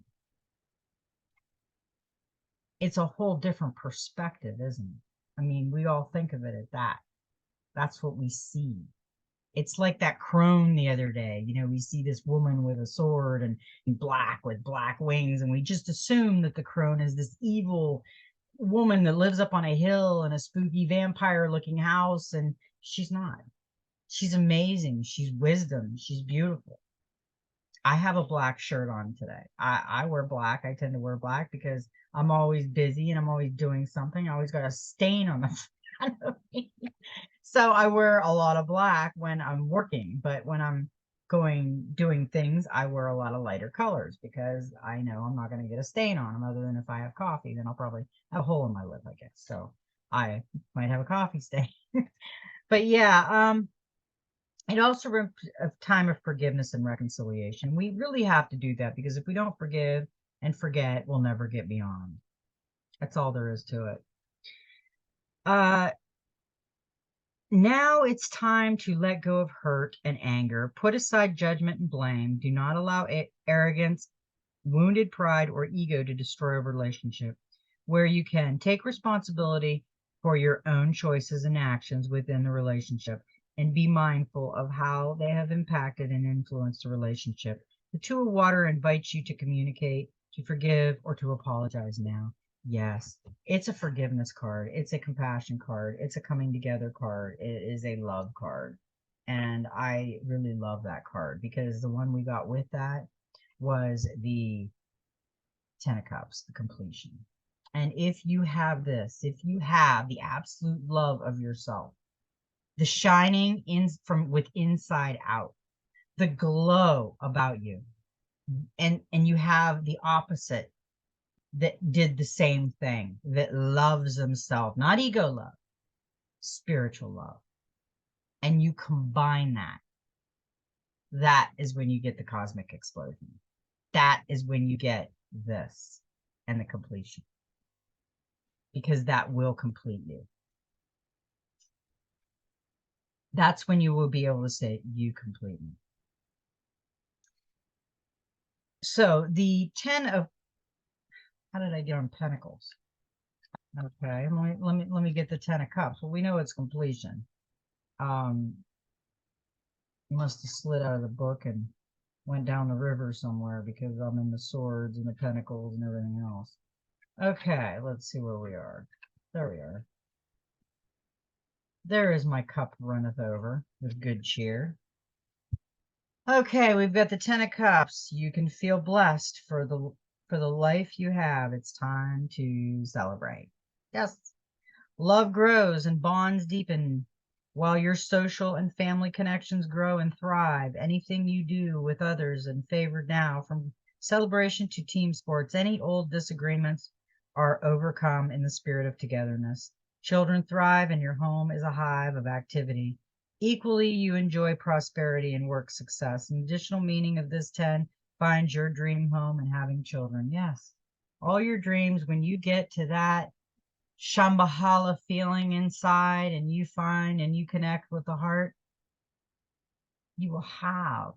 It's a whole different perspective, isn't it? I mean, we all think of it as that. That's what we see. It's like that crone the other day. You know, we see this woman with a sword and black with black wings, and we just assume that the crone is this evil woman that lives up on a hill in a spooky vampire looking house, and she's not. She's amazing. She's wisdom. She's beautiful. I have a black shirt on today. I wear black. I tend to wear black because I'm always busy and I'm always doing something. I always got a stain on the front of me. So I wear a lot of black when I'm working, but when I'm doing things, I wear a lot of lighter colors because I know I'm not going to get a stain on them, other than if I have coffee, then I'll probably have a hole in my lip, I guess. So I might have a coffee stain. But yeah, it also a time of forgiveness and reconciliation. We really have to do that, because if we don't forgive and forget, we'll never get beyond. That's all there is to it. Now it's time to let go of hurt and anger. Put aside judgment and blame. Do not allow arrogance, wounded pride, or ego to destroy a relationship. Where you can, take responsibility for your own choices and actions within the relationship, and be mindful of how they have impacted and influenced the relationship. The Two of Water invites you to communicate, to forgive, or to apologize now. Yes, it's a forgiveness card. It's a compassion card. It's a coming together card. It is a love card. And I really love that card, because the one we got with that was the Ten of Cups, the completion. And if you have this, if you have the absolute love of yourself, the shining in from with inside out, the glow about you, and you have the opposite that did the same thing, that loves themselves, not ego love, spiritual love, and you combine that, that is when you get the cosmic explosion. That is when you get this and the completion, because that will complete you. That's when you will be able to say, you complete me. So the 10 of, how did I get on Pentacles? Okay, let me get the 10 of Cups. Well, we know it's completion. Must have slid out of the book and went down the river somewhere, because I'm in the swords and the pentacles and everything else. Okay, let's see where we are. There we are. There is my cup runneth over with good cheer. Okay, we've got the 10 of Cups. You can feel blessed for the life you have. It's time to celebrate. Yes. Love grows and bonds deepen while your social and family connections grow and thrive. Anything you do with others and favored now, from celebration to team sports, any old disagreements are overcome in the spirit of togetherness. Children thrive and your home is a hive of activity. Equally, you enjoy prosperity and work success. An additional meaning of this 10 finds your dream home and having children. Yes, all your dreams, when you get to that Shambhala feeling inside, and you find and you connect with the heart, you will have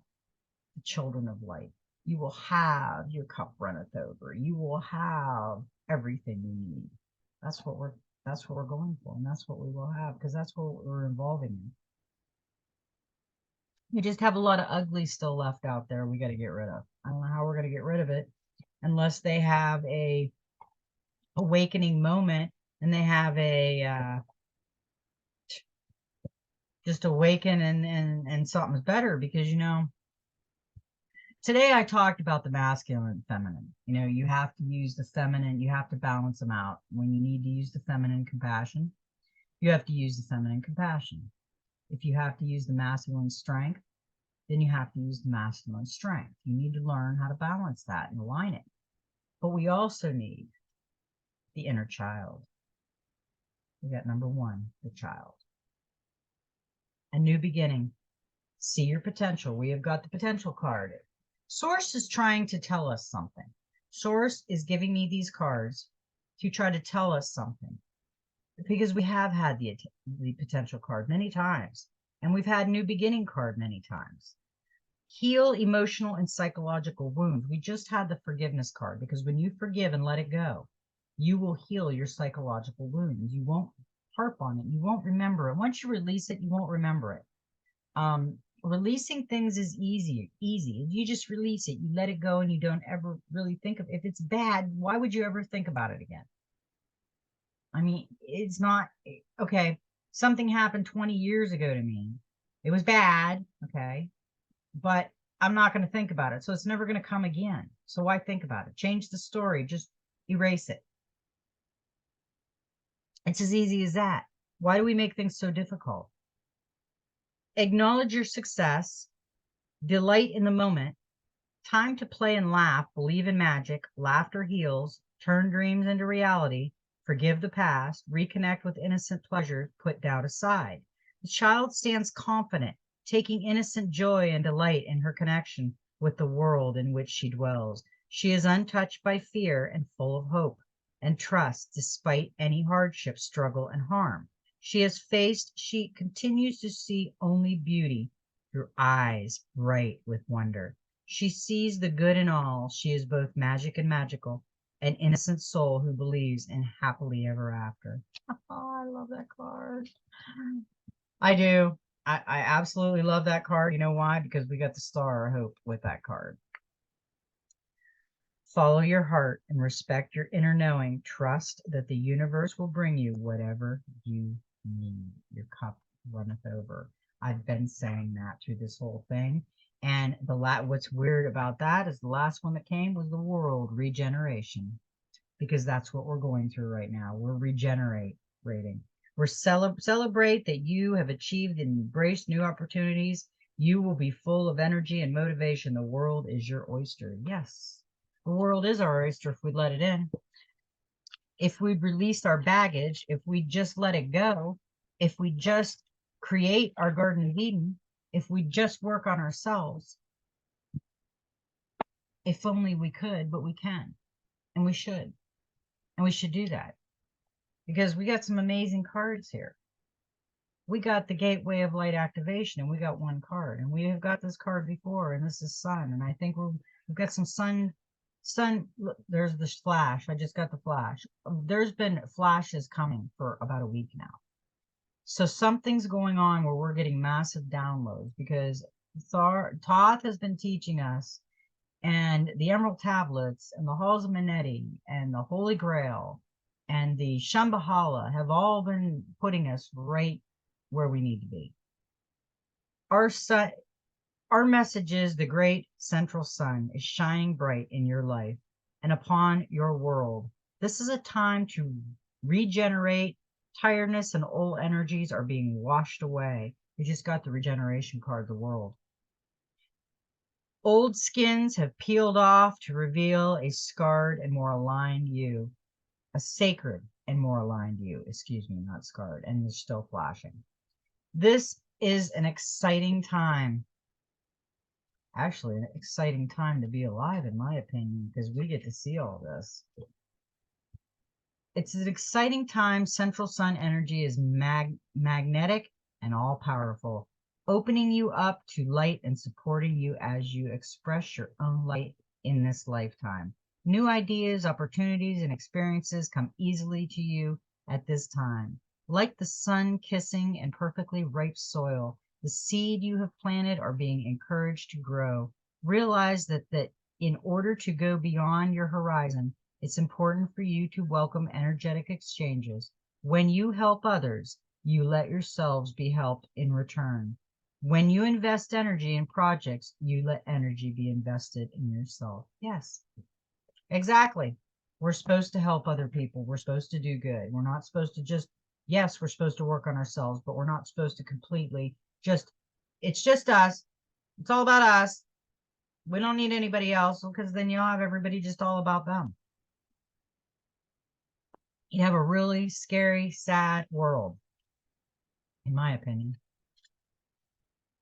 the children of light. You will have your cup runneth over. You will have everything you need. That's what we're going for, and that's what we will have, because that's what we're involving in. We just have a lot of ugly still left out there we got to get rid of. I don't know how we're going to get rid of it unless they have a awakening moment and they have a just awaken and something's better, because today I talked about the masculine and feminine. You have to use the feminine, you have to balance them out. When you need to use the feminine compassion, you have to use the feminine compassion. If you have to use the masculine strength, then you have to use the masculine strength. You need to learn how to balance that and align it. But we also need the inner child. We got number one, the child. A new beginning. See your potential. We have got the potential card. Source is trying to tell us something. Source is giving me these cards to try to tell us something, because we have had the potential card many times, and we've had new beginning card many times. Heal emotional and psychological wounds. We just had the forgiveness card, because when you forgive and let it go, you will heal your psychological wounds. You won't harp on it. You won't remember it. Once you release it, you won't remember it. Releasing things is easy. You just release it. You let it go, and you don't ever really think of it. If it's bad, why would you ever think about it again? I mean, it's not okay. Something happened 20 years ago to me. It was bad, okay, but I'm not going to think about it. So it's never going to come again. So why think about it? Change the story. Just erase it. It's as easy as that. Why do we make things so difficult? Acknowledge your success, delight in the moment, time to play and laugh, believe in magic, laughter heals, turn dreams into reality, forgive the past, reconnect with innocent pleasure, put doubt aside. The child stands confident, taking innocent joy and delight in her connection with the world in which she dwells. She is untouched by fear and full of hope and trust despite any hardship, struggle, and harm. She continues to see only beauty through eyes bright with wonder. She sees the good in all. She is both magic and magical, an innocent soul who believes in happily ever after. Oh, I love that card. I do. I absolutely love that card. You know why? Because we got the Star of Hope with that card. Follow your heart and respect your inner knowing. Trust that the universe will bring you whatever you need. Your cup runneth over. I've been saying that through this whole thing. And what's weird about that is the last one that came was the world regeneration, because that's what we're going through right now. We're regenerating. We're celebrate that you have achieved and embraced new opportunities. You will be full of energy and motivation. The world is your oyster. Yes, the world is our oyster if we let it in. If we released our baggage, if we just let it go, if we just create our Garden of Eden, if we just work on ourselves, if only we could, but we can, and we should do that, because we got some amazing cards here. We got the Gateway of Light activation, and we got one card, and we have got this card before, and this is Sun, and I think we've got some Sun. Look, there's the flash. I just got the flash. There's been flashes coming for about a week now. So something's going on where we're getting massive downloads, because Thoth has been teaching us, and the Emerald Tablets and the Halls of Amenti and the Holy Grail and the Shambhala have all been putting us right where we need to be. Our message is the great central sun is shining bright in your life and upon your world. This is a time to regenerate. Tiredness and old energies are being washed away. We just got the regeneration card, the world. Old skins have peeled off to reveal a scarred and more aligned you, a sacred and more aligned you, excuse me, not scarred, and it's still flashing. This is an exciting time. Actually, an exciting time to be alive, in my opinion, because we get to see all this. It's an exciting time. Central sun energy is magnetic and all powerful, opening you up to light and supporting you as you express your own light in this lifetime. New ideas, opportunities, and experiences come easily to you at this time. Like the sun kissing and perfectly ripe soil, the seed you have planted are being encouraged to grow. Realize that in order to go beyond your horizon, it's important for you to welcome energetic exchanges. When you help others, you let yourselves be helped in return. When you invest energy in projects, you let energy be invested in yourself. Yes, exactly. We're supposed to help other people. We're supposed to do good. We're not supposed to just, yes, we're supposed to work on ourselves, but we're not supposed to completely just, it's just us. It's all about us. We don't need anybody else because then you'll have everybody just all about them. You have a really scary, sad world, in my opinion.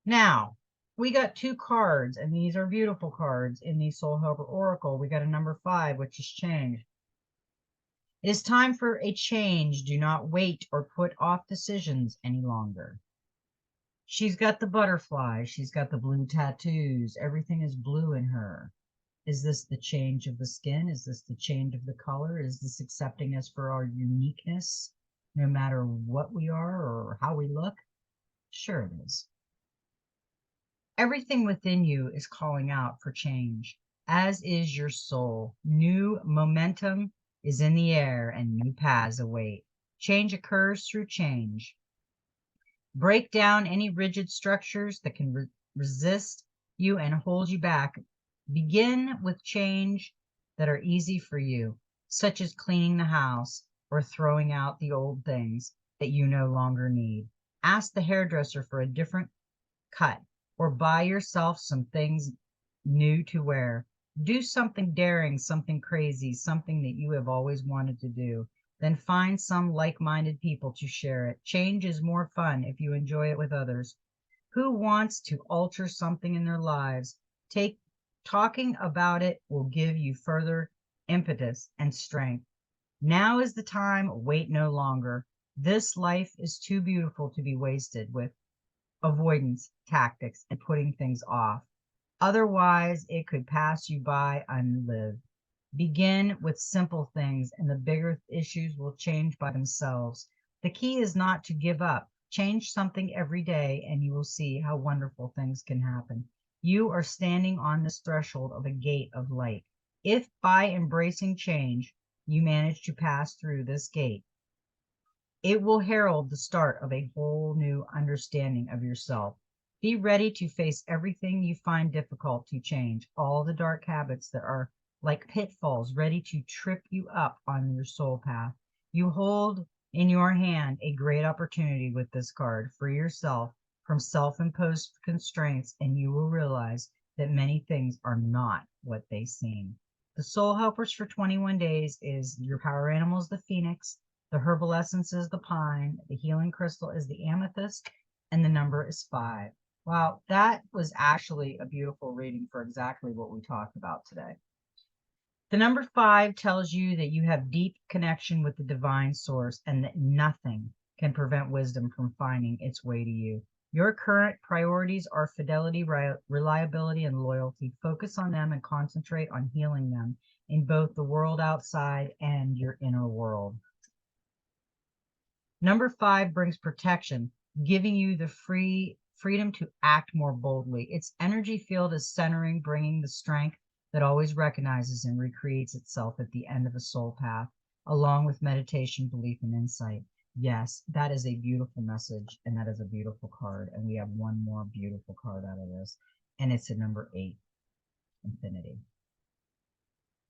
Now, we got two cards, and these are beautiful cards in the Soul Helper Oracle. We got a number 5, which is change. It is time for a change. Do not wait or put off decisions any longer. She's got the butterfly. She's got the blue tattoos. Everything is blue in her. Is this the change of the skin? Is this the change of the color? Is this accepting us for our uniqueness, no matter what we are or how we look? Sure it is. Everything within you is calling out for change, as is your soul. New momentum is in the air and new paths await. Change occurs through change. Break down any rigid structures that can resist you and hold you back. Begin with change that are easy for you, such as cleaning the house or throwing out the old things that you no longer need. Ask the hairdresser for a different cut or buy yourself some things new to wear. Do something daring, something crazy, something that you have always wanted to do. Then find some like-minded people to share it. Change is more fun if you enjoy it with others. Who wants to alter something in their lives? Talking about it will give you further impetus and strength. Now is the time. Wait no longer. This life is too beautiful to be wasted with avoidance tactics and putting things off. Otherwise, it could pass you by unlived. Begin with simple things, and the bigger issues will change by themselves. The key is not to give up. Change something every day, and you will see how wonderful things can happen. You are standing on this threshold of a gate of light. If by embracing change, you manage to pass through this gate, it will herald the start of a whole new understanding of yourself. Be ready to face everything you find difficult to change, all the dark habits that are like pitfalls ready to trip you up on your soul path. You hold in your hand a great opportunity with this card. Free yourself from self-imposed constraints, and you will realize that many things are not what they seem. The soul helpers for 21 days is your power animal is the phoenix, the herbal essence is the pine, the healing crystal is the amethyst, and the number is 5. Wow, that was actually a beautiful reading for exactly what we talked about today. The number 5 tells you that you have deep connection with the divine source and that nothing can prevent wisdom from finding its way to you. Your current priorities are fidelity, reliability, and loyalty. Focus on them and concentrate on healing them in both the world outside and your inner world. Number 5 brings protection, giving you the freedom to act more boldly. Its energy field is centering, bringing the strength that always recognizes and recreates itself at the end of a soul path, along with meditation, belief, and insight. Yes, that is a beautiful message, and that is a beautiful card. And we have one more beautiful card out of this, and it's a number 8, Infinity.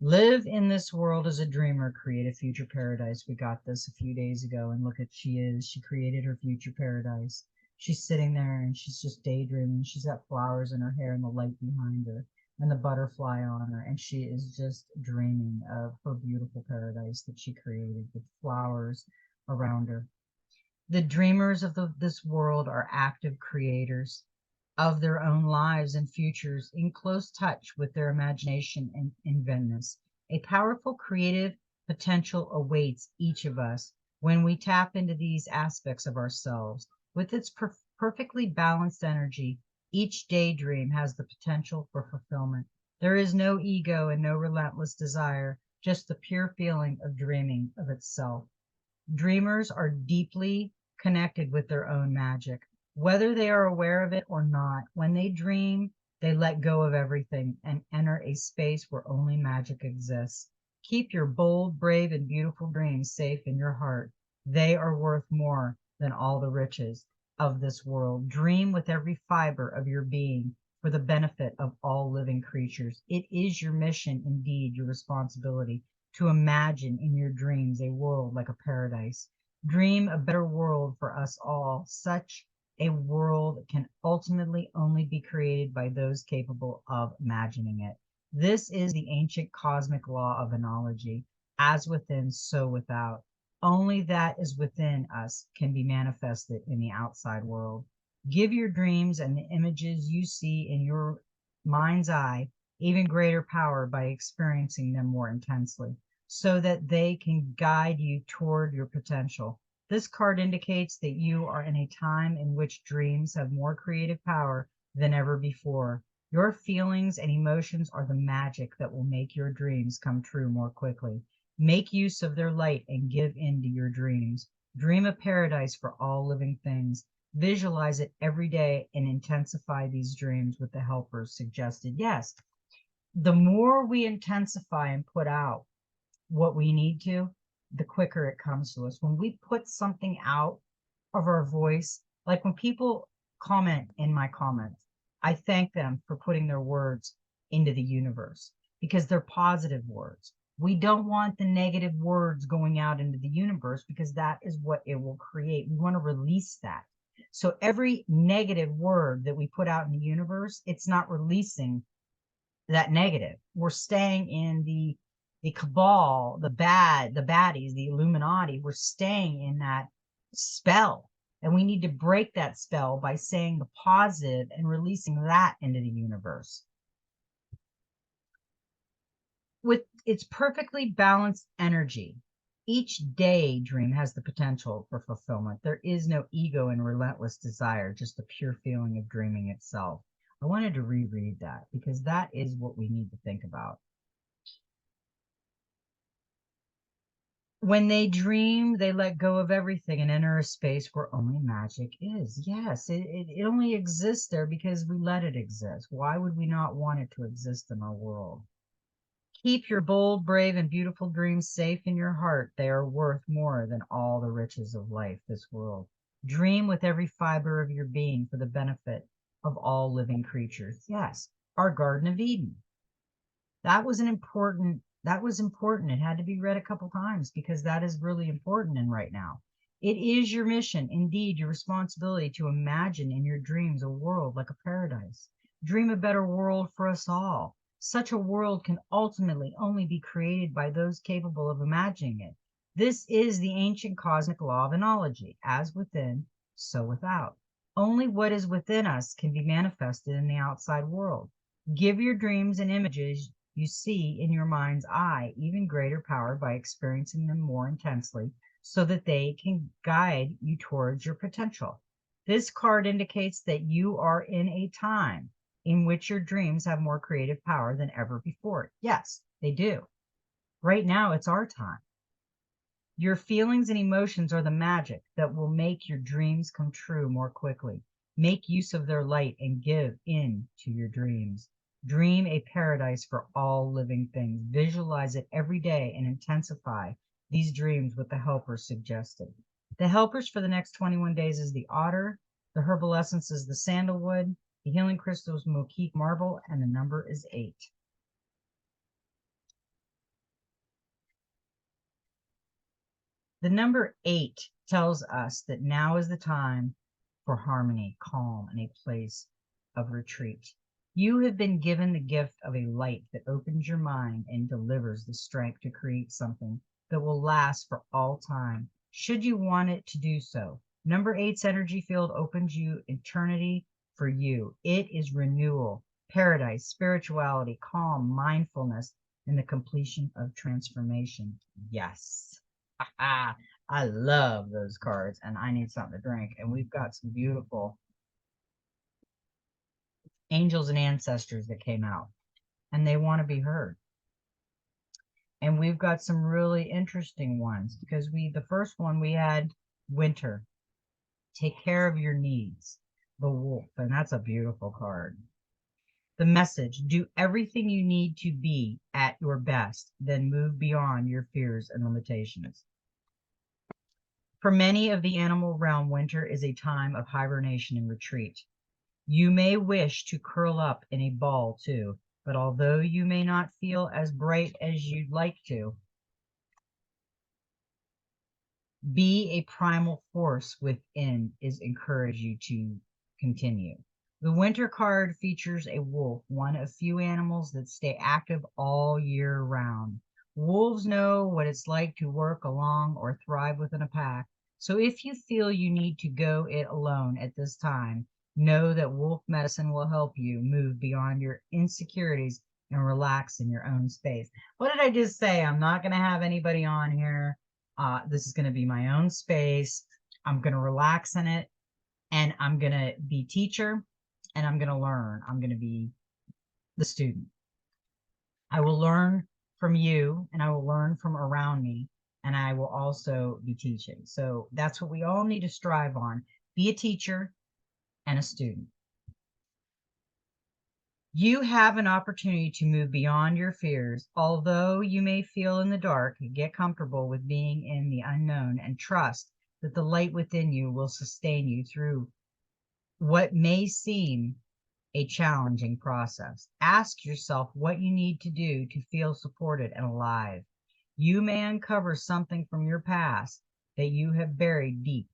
Live in this world as a dreamer, create a future paradise. We got this a few days ago, and look at she created her future paradise. She's sitting there and she's just daydreaming. She's got flowers in her hair and the light behind her and the butterfly on her, and she is just dreaming of her beautiful paradise that she created with flowers around her. The dreamers of this world are active creators of their own lives and futures, in close touch with their imagination and inventiveness. A powerful creative potential awaits each of us when we tap into these aspects of ourselves. With its perfectly balanced energy, each daydream has the potential for fulfillment. There is no ego and no relentless desire, just the pure feeling of dreaming of itself. Dreamers are deeply connected with their own magic, whether they are aware of it or not. When they dream, they let go of everything and enter a space where only magic exists. Keep your bold, brave, and beautiful dreams safe in your heart. They are worth more than all the riches of this world. Dream with every fiber of your being for the benefit of all living creatures. It is your mission, indeed, your responsibility to imagine in your dreams a world like a paradise. Dream a better world for us all. Such a world can ultimately only be created by those capable of imagining it. This is the ancient cosmic law of analogy, as within, so without. Only that is within us can be manifested in the outside world. Give your dreams and the images you see in your mind's eye even greater power by experiencing them more intensely, so that they can guide you toward your potential. This card indicates that you are in a time in which dreams have more creative power than ever before. Your feelings and emotions are the magic that will make your dreams come true more quickly. Make use of their light and give in to your dreams. Dream a paradise for all living things. Visualize it every day and intensify these dreams with the helpers suggested. Yes, the more we intensify and put out what we need to, the quicker it comes to us. When we put something out of our voice, like when people comment in my comments, I thank them for putting their words into the universe because they're positive words. We don't want the negative words going out into the universe because that is what it will create. We want to release that. So every negative word that we put out in the universe, it's not releasing that negative. We're staying in the cabal, the baddies, the Illuminati. We're staying in that spell. And we need to break that spell by saying the positive and releasing that into the universe. With its perfectly balanced energy, each daydream has the potential for fulfillment. There is no ego and relentless desire, just the pure feeling of dreaming itself. I wanted to reread that because that is what we need to think about. When they dream, they let go of everything and enter a space where only magic is. Yes, it only exists there because we let it exist. Why would we not want it to exist in our world? Keep your bold, brave, and beautiful dreams safe in your heart. They are worth more than all the riches of life, this world. Dream with every fiber of your being for the benefit of all living creatures. Yes, our Garden of Eden. That was important. It had to be read a couple times because that is really important in right now. It is your mission, indeed, your responsibility to imagine in your dreams a world like a paradise. Dream a better world for us all. Such a world can ultimately only be created by those capable of imagining it. This is the ancient cosmic law of analogy, as within, so without. Only what is within us can be manifested in the outside world. Give your dreams and images you see in your mind's eye even greater power by experiencing them more intensely so that they can guide you towards your potential. This card indicates that you are in a time in which your dreams have more creative power than ever before. Yes, they do. Right now, it's our time. Your feelings and emotions are the magic that will make your dreams come true more quickly. Make use of their light and give in to your dreams. Dream a paradise for all living things. Visualize it every day and intensify these dreams with the helpers suggested. The helpers for the next 21 days is the otter, the herbal essence is the sandalwood, the healing crystal is Moquette marble, and the number is 8. The number 8 tells us that now is the time for harmony, calm, and a place of retreat. You have been given the gift of a light that opens your mind and delivers the strength to create something that will last for all time, should you want it to do so. Number 8's energy field opens you eternity for you. It is renewal, paradise, spirituality, calm, mindfulness, and the completion of transformation. Yes. I love those cards, and I need something to drink. And we've got some beautiful angels and ancestors that came out, and they want to be heard. And we've got some really interesting ones because the first one we had winter. Take care of your needs. The wolf, and that's a beautiful card. The message, do everything you need to be at your best, then move beyond your fears and limitations. For many of the animal realm, winter is a time of hibernation and retreat. You may wish to curl up in a ball too, but although you may not feel as bright as you'd like to, be a primal force within is encourage you to continue. The winter card features a wolf, one of few animals that stay active all year round. Wolves know what it's like to work along or thrive within a pack. So if you feel you need to go it alone at this time, know that wolf medicine will help you move beyond your insecurities and relax in your own space. What did I just say? I'm not going to have anybody on here. This is going to be my own space. I'm going to relax in it, and I'm going to be teacher, and I'm going to learn. I'm going to be the student. I will learn from you, and I will learn from around me, and I will also be teaching. So that's what we all need to strive on. Be a teacher and a student. You have an opportunity to move beyond your fears. Although you may feel in the dark, get comfortable with being in the unknown and trust that the light within you will sustain you through what may seem a challenging process. Ask yourself what you need to do to feel supported and alive. You may uncover something from your past that you have buried deep.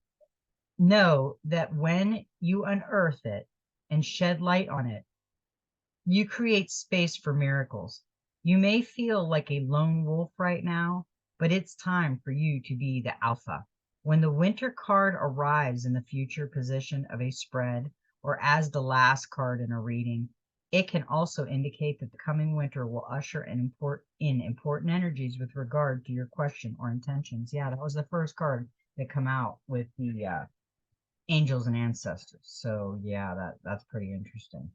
Know that when you unearth it and shed light on it, you create space for miracles. You may feel like a lone wolf right now, but it's time for you to be the alpha. When the winter card arrives in the future position of a spread or as the last card in a reading, it can also indicate that the coming winter will usher in important energies with regard to your question or intentions. Yeah, that was the first card that come out with the angels and ancestors. So yeah, that's pretty interesting.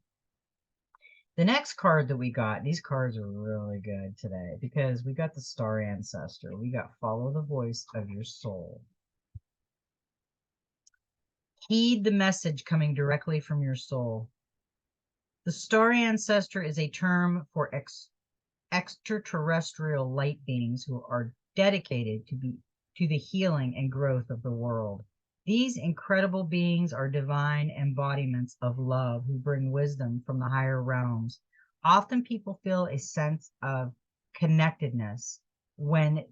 The next card that we got, these cards are really good today because we got the Star Ancestor. We got Follow the Voice of Your Soul. Heed the message coming directly from your soul. The Star Ancestor is a term for extraterrestrial light beings who are dedicated to the healing and growth of the world. These incredible beings are divine embodiments of love who bring wisdom from the higher realms. Often people feel a sense of connectedness when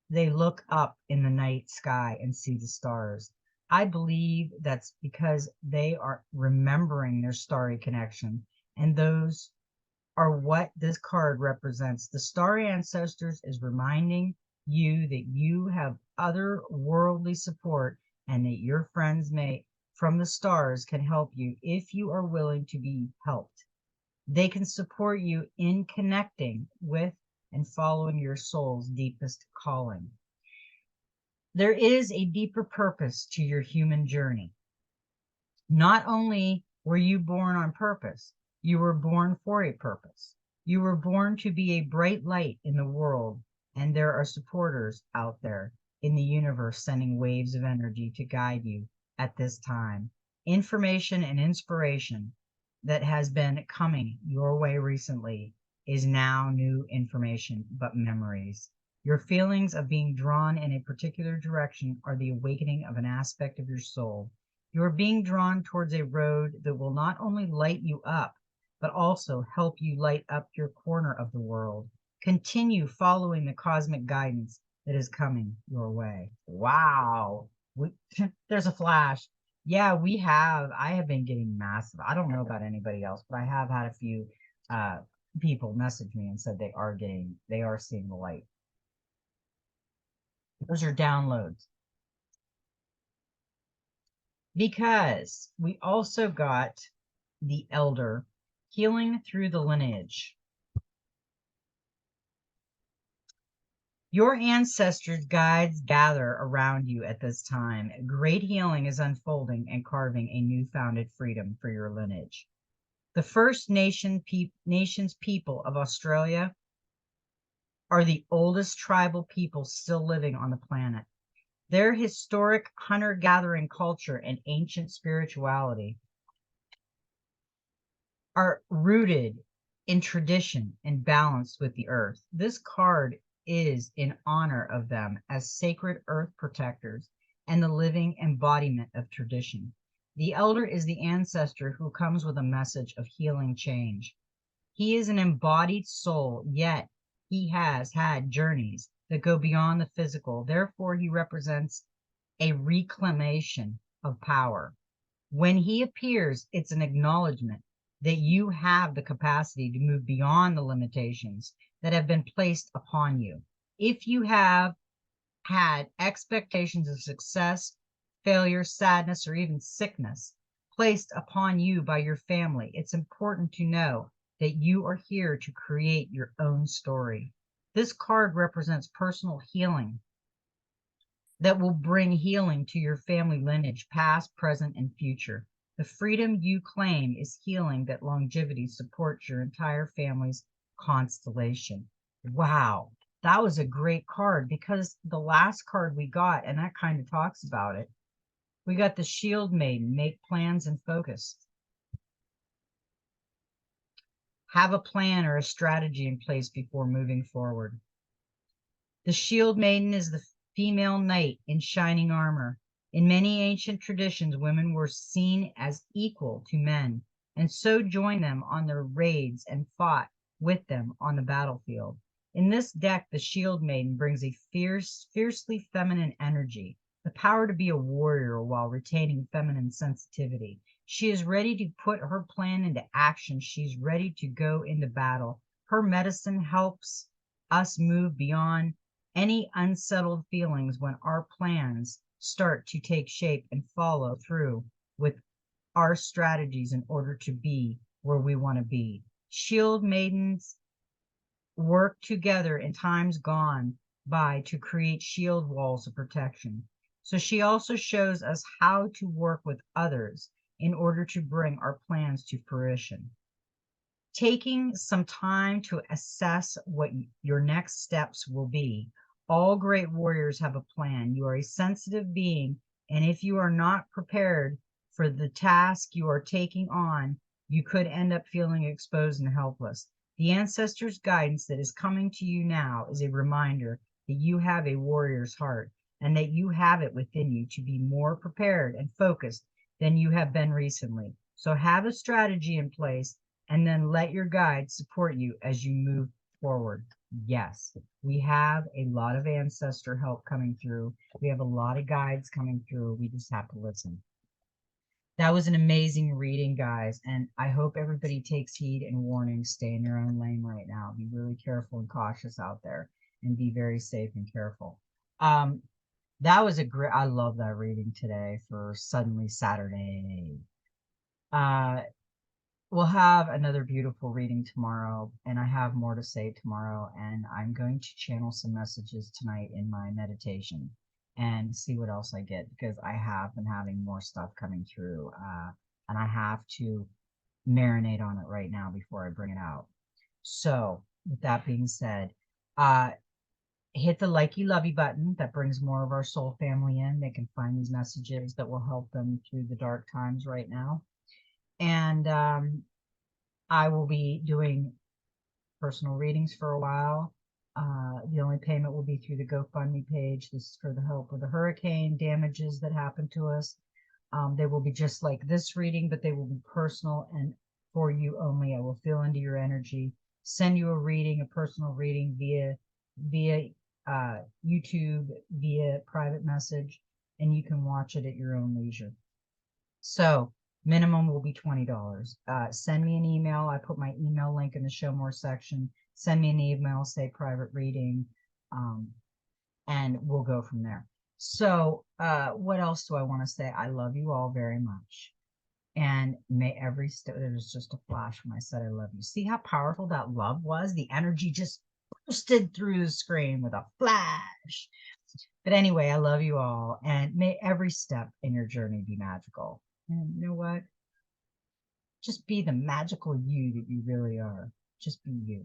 they look up in the night sky and see the stars. I believe that's because they are remembering their starry connection, and those are what this card represents. The Star Ancestors is reminding you that you have otherworldly support and that your friends from the stars can help you if you are willing to be helped. They can support you in connecting with and following your soul's deepest calling. There is a deeper purpose to your human journey. Not only were you born on purpose, you were born for a purpose. You were born to be a bright light in the world, and there are supporters out there in the universe sending waves of energy to guide you at this time. Information and inspiration that has been coming your way recently is now new information, but memories. Your feelings of being drawn in a particular direction are the awakening of an aspect of your soul. You are being drawn towards a road that will not only light you up, but also help you light up your corner of the world. Continue following the cosmic guidance that is coming your way. Wow. There's a flash. Yeah, I have been getting massive. I don't know about anybody else, but I have had a few people message me and said they are seeing the light. Those are downloads. Because we also got the elder healing through the lineage. Your ancestors' guides gather around you at this time. Great healing is unfolding and carving a new founded freedom for your lineage. The First Nations people of Australia are the oldest tribal people still living on the planet. Their historic hunter-gathering culture and ancient spirituality are rooted in tradition and balanced with the earth. This card is in honor of them as sacred earth protectors and the living embodiment of tradition. The elder is the ancestor who comes with a message of healing change. He is an embodied soul, yet he has had journeys that go beyond the physical. Therefore, he represents a reclamation of power. When he appears, it's an acknowledgement that you have the capacity to move beyond the limitations that have been placed upon you. If you have had expectations of success, failure, sadness, or even sickness placed upon you by your family, it's important to know that you are here to create your own story. This card represents personal healing that will bring healing to your family lineage, past, present, and future. The freedom you claim is healing that longevity supports your entire family's constellation. Wow, that was a great card because the last card we got, and that kind of talks about it, we got the Shield Maiden, make plans and focus. Have a plan or a strategy in place before moving forward. The Shield Maiden is the female knight in shining armor. In many ancient traditions, women were seen as equal to men, and so joined them on their raids and fought with them on the battlefield. In this deck, the Shield Maiden brings a fiercely feminine energy, the power to be a warrior while retaining feminine sensitivity. She is ready to put her plan into action. She's ready to go into battle. Her medicine helps us move beyond any unsettled feelings when our plans start to take shape and follow through with our strategies in order to be where we want to be. Shield maidens work together in times gone by to create shield walls of protection. So she also shows us how to work with others in order to bring our plans to fruition. Taking some time to assess what your next steps will be. All great warriors have a plan. You are a sensitive being, and if you are not prepared for the task you are taking on, you could end up feeling exposed and helpless. The ancestors' guidance that is coming to you now is a reminder that you have a warrior's heart and that you have it within you to be more prepared and focused than you have been recently. So have a strategy in place and then let your guides support you as you move forward. Yes, we have a lot of ancestor help coming through. We have a lot of guides coming through. We just have to listen. That was an amazing reading, guys, and I hope everybody takes heed and warning. Stay in your own lane right now. Be really careful and cautious out there, and be very safe and careful. That was a great, I love that reading today for Suddenly Saturday. We'll have another beautiful reading tomorrow, and I have more to say tomorrow, and I'm going to channel some messages tonight in my meditation and see what else I get, because I have been having more stuff coming through, and I have to marinate on it right now before I bring it out. So with that being said, hit the likey lovey button. That brings more of our soul family in. They can find these messages that will help them through the dark times right now. And I will be doing personal readings for a while. The only payment will be through the GoFundMe page. This is for the help with the hurricane damages that happened to us. They will be just like this reading, but they will be personal and for you only. I will feel into your energy, send you a reading, a personal reading via YouTube, via private message, and you can watch it at your own leisure. So minimum will be $20. Send me an email. I put my email link in the show more section. Send me an email, say private reading, and we'll go from there. So what else do I want to say? I love you all very much. And may there's just a flash when I said I love you. See how powerful that love was? The energy just bursted through the screen with a flash. But anyway, I love you all, and may every step in your journey be magical. And you know what? Just be the magical you that you really are. Just be you.